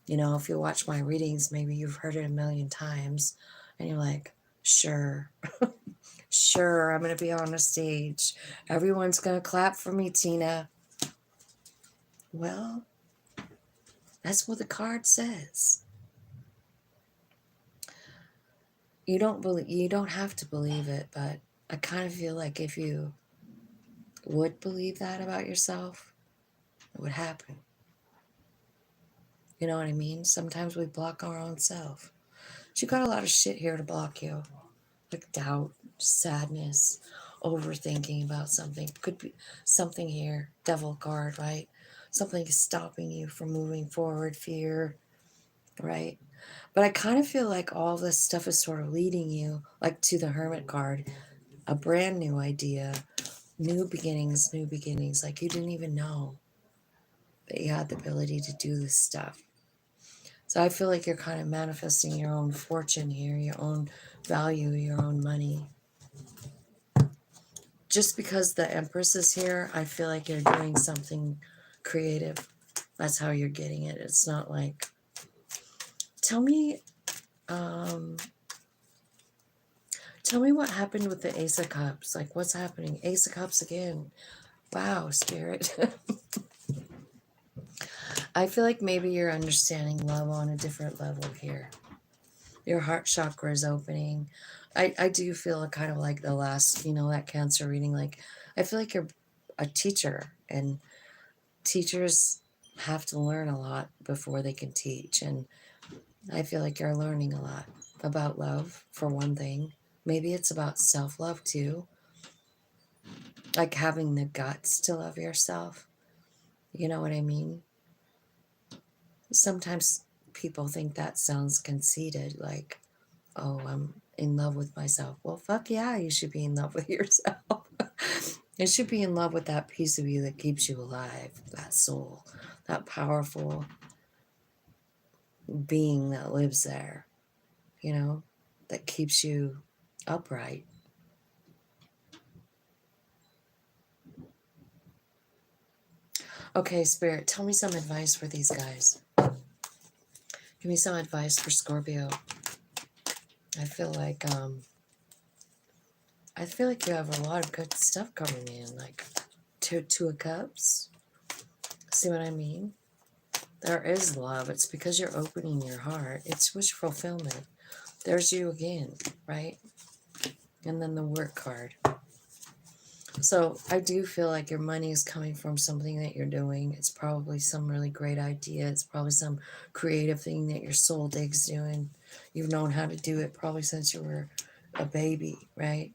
Speaker 1: You know, if you watch my readings, maybe you've heard it a million times and you're like, sure, sure, I'm going to be on a stage. Everyone's going to clap for me, Tina. Well, that's what the card says. You don't have to believe it, but I kind of feel like if you would believe that about yourself, it would happen. You know what I mean? Sometimes we block our own self. But you got a lot of shit here to block you. Like doubt, sadness, overthinking about something. Could be something here, devil card, right? Something is stopping you from moving forward, fear, right? But I kind of feel like all this stuff is sort of leading you, like to the Hermit card, a brand new idea, new beginnings, like you didn't even know that you had the ability to do this stuff. So I feel like you're kind of manifesting your own fortune here, your own value, your own money. Just because the Empress is here, I feel like you're doing something creative. That's how you're getting it. It's not like, tell me what happened with the Ace of Cups. Like, what's happening? Ace of Cups again. Wow, Spirit. I feel like maybe you're understanding love on a different level here. Your heart chakra is opening. I do feel kind of like the last, that Cancer reading. Like, I feel like you're a teacher, and teachers have to learn a lot before they can teach. And I feel like you're learning a lot about love, for one thing. Maybe it's about self-love too. Like having the guts to love yourself. You know what I mean? Sometimes people think that sounds conceited, like, oh, I'm in love with myself. Well, fuck yeah, you should be in love with yourself. You should be in love with that piece of you that keeps you alive, that soul, that powerful being that lives there, that keeps you upright. Okay, Spirit, tell me some advice for these guys. Give me some advice for Scorpio. I feel like you have a lot of good stuff coming in, like two of Cups. See what I mean? There is love. It's because you're opening your heart. It's wish fulfillment. There's you again, right? And then the work card. So I do feel like your money is coming from something that you're doing. It's probably some really great idea. It's probably some creative thing that your soul digs doing. You've known how to do it probably since you were a baby, right?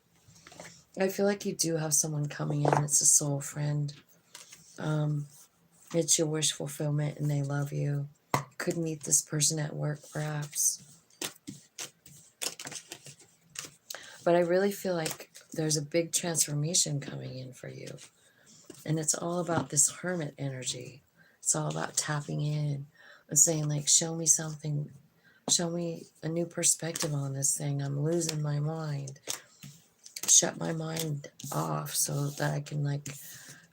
Speaker 1: I feel like you do have someone coming in. It's a soul friend. It's your wish fulfillment and they love you. Could meet this person at work, perhaps. But I really feel like there's a big transformation coming in for you. And it's all about this hermit energy. It's all about tapping in and saying, like, show me something. Show me a new perspective on this thing. I'm losing my mind. Shut my mind off so that I can, like,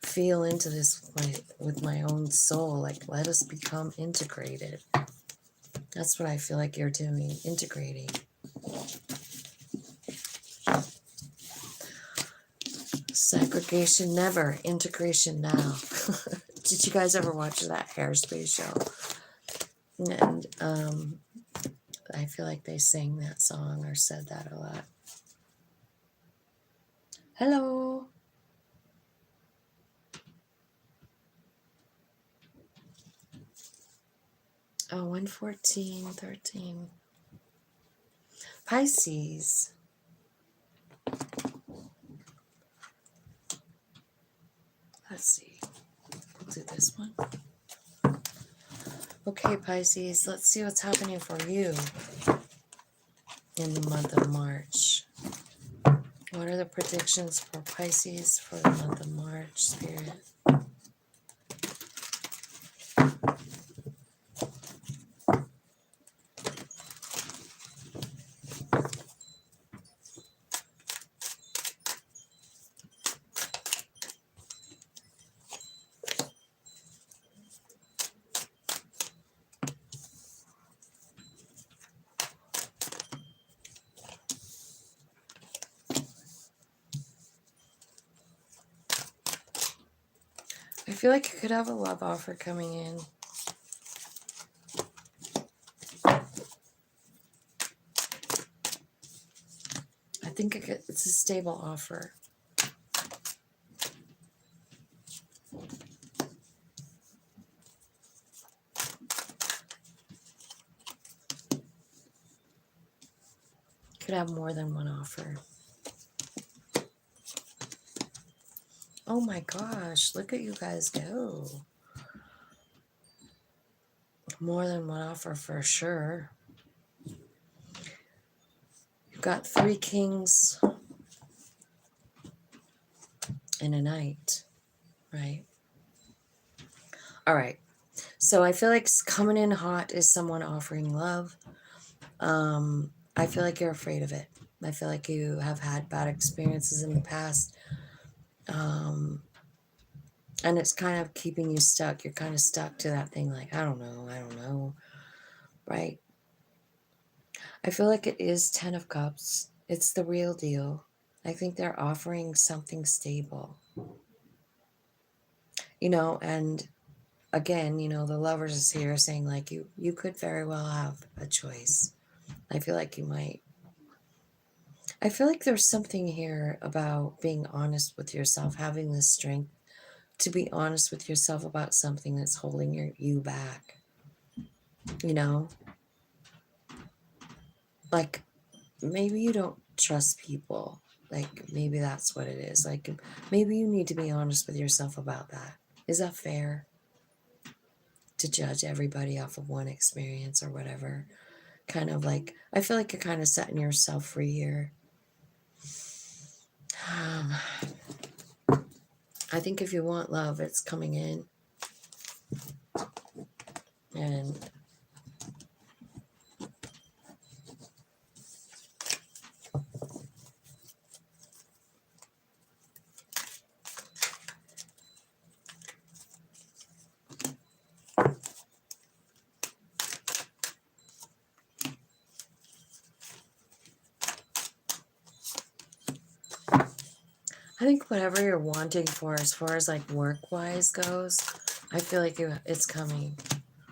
Speaker 1: feel into this with my own soul. Like, let us become integrated. That's what I feel like you're doing, integrating. Segregation never, integration now. Did you guys ever watch that Hairspace show? And I feel like they sang that song or said that a lot. Hello. Oh, 114, 13. Pisces. Let's see. We'll do this one. Okay, Pisces, let's see what's happening for you in the month of March. What are the predictions for Pisces for the month of March, Spirit? I feel like you could have a love offer coming in. I think it's a stable offer. Could have more than one offer. Oh my gosh, look at you guys go. More than one offer for sure. You've got 3 kings and a knight, right? All right. So I feel like coming in hot is someone offering love. I feel like you're afraid of it. I feel like you have had bad experiences in the past. And it's kind of keeping you stuck. You're kind of stuck to that thing like, I don't know, right? I feel like it is 10 of Cups. It's the real deal. I think they're offering something stable. And again, the lovers is here saying like you could very well have a choice. I feel like you might. I feel like there's something here about being honest with yourself, having the strength to be honest with yourself about something that's holding you back. Like maybe you don't trust people. Like maybe that's what it is. Like maybe you need to be honest with yourself about that. Is that fair? To judge everybody off of one experience or whatever. Kind of like, I feel like you're kind of setting yourself free here. I think if you want love, it's coming in. And I think whatever you're wanting for, as far as like work-wise goes, I feel like it's coming.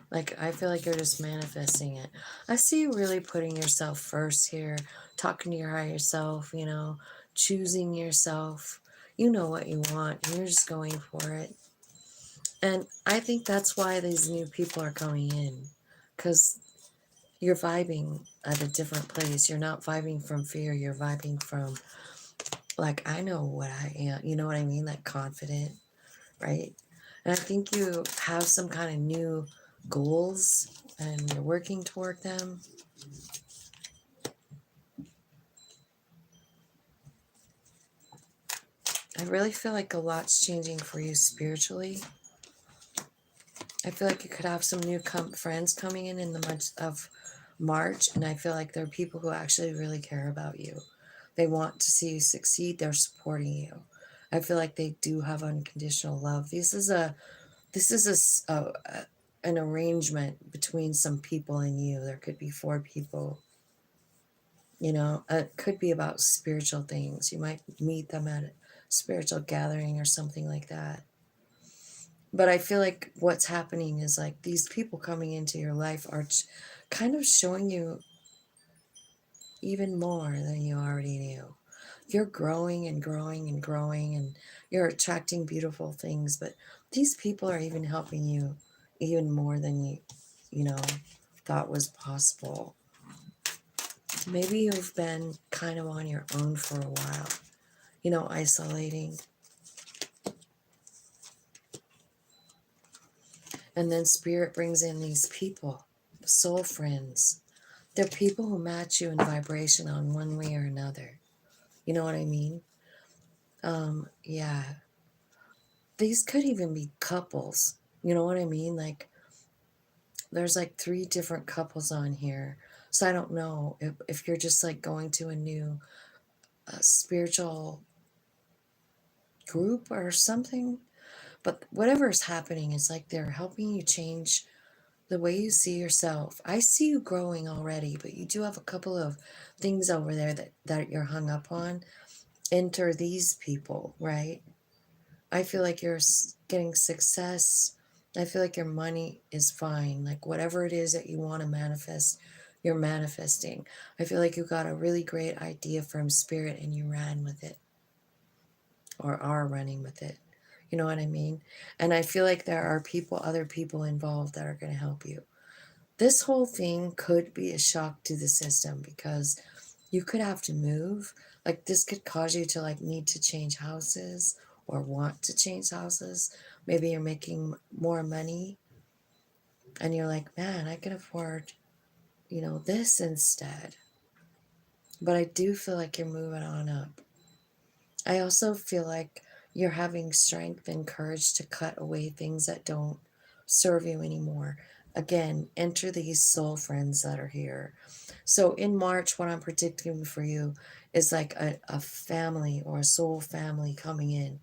Speaker 1: Like, I feel like you're just manifesting it. I see you really putting yourself first here, talking to your higher self, choosing yourself. You know what you want. You're just going for it. And I think that's why these new people are coming in. Because you're vibing at a different place. You're not vibing from fear. You're vibing from, like, I know what I am. You know what I mean? Like, confident, right? And I think you have some kind of new goals and you're working toward them. I really feel like a lot's changing for you spiritually. I feel like you could have some new friends coming in the month of March, and I feel like there are people who actually really care about you. They want to see you succeed. They're supporting you. I feel like they do have unconditional love. An arrangement between some people and you. There could be 4 people. It could be about spiritual things. You might meet them at a spiritual gathering or something like that. But I feel like what's happening is like these people coming into your life are kind of showing you even more than you already knew. You're growing and growing and growing, and you're attracting beautiful things, but these people are even helping you even more than you thought was possible. Maybe you've been kind of on your own for a while, isolating. And then Spirit brings in these people, soul friends. They're people who match you in vibration on one way or another. You know what I mean? Yeah. These could even be couples. You know what I mean? Like, there's like 3 different couples on here. So I don't know if you're just like going to a new spiritual group or something. But whatever is happening is like they're helping you change the way you see yourself. I see you growing already, but you do have a couple of things over there that you're hung up on. Enter these people, right? I feel like you're getting success. I feel like your money is fine. Like whatever it is that you want to manifest, you're manifesting. I feel like you got a really great idea from Spirit and you ran with it or are running with it. You know what I mean? And I feel like there are other people involved that are going to help you. This whole thing could be a shock to the system because you could have to move. Like this could cause you to like need to change houses or want to change houses. Maybe you're making more money and you're like, man, I can afford, this instead. But I do feel like you're moving on up. I also feel like you're having strength and courage to cut away things that don't serve you anymore. Again, enter these soul friends that are here. So in March, what I'm predicting for you is like a family or a soul family coming in.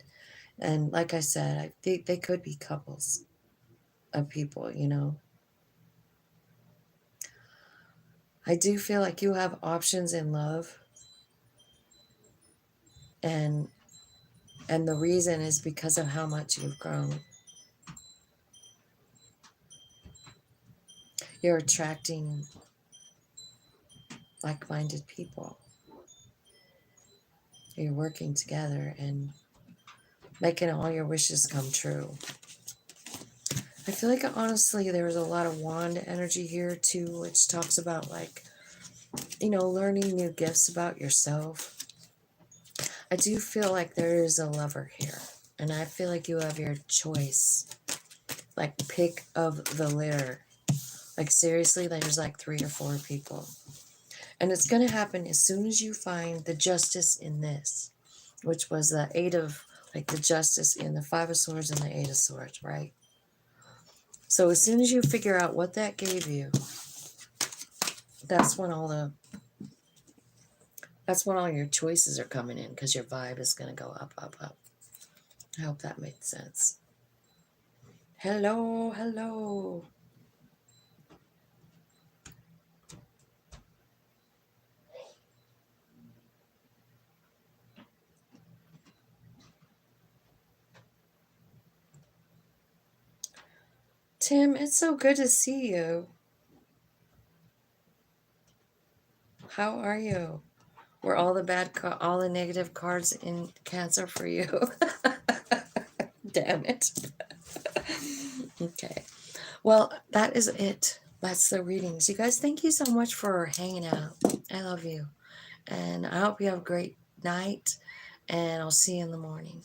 Speaker 1: And like I said, I think they could be couples of people. I do feel like you have options in love, and the reason is because of how much you've grown. You're attracting like-minded people. You're working together and making all your wishes come true. I feel like honestly there was a lot of wand energy here too, which talks about learning new gifts about yourself. I do feel like there is a lover here, and I feel like you have your choice. Like pick of the litter. Like seriously, there's like 3 or 4 people. And it's going to happen as soon as you find the justice in this, which was the 8 of, the justice in the 5 of Swords and the 8 of Swords, right? So as soon as you figure out what that gave you, that's when all your choices are coming in, because your vibe is going to go up, up, up. I hope that made sense. Hello, hello. Tim, it's so good to see you. How are you? Were all the all the negative cards in Cancer for you? Damn it. Okay. Well, that is it. That's the readings. You guys, thank you so much for hanging out. I love you. And I hope you have a great night. And I'll see you in the morning.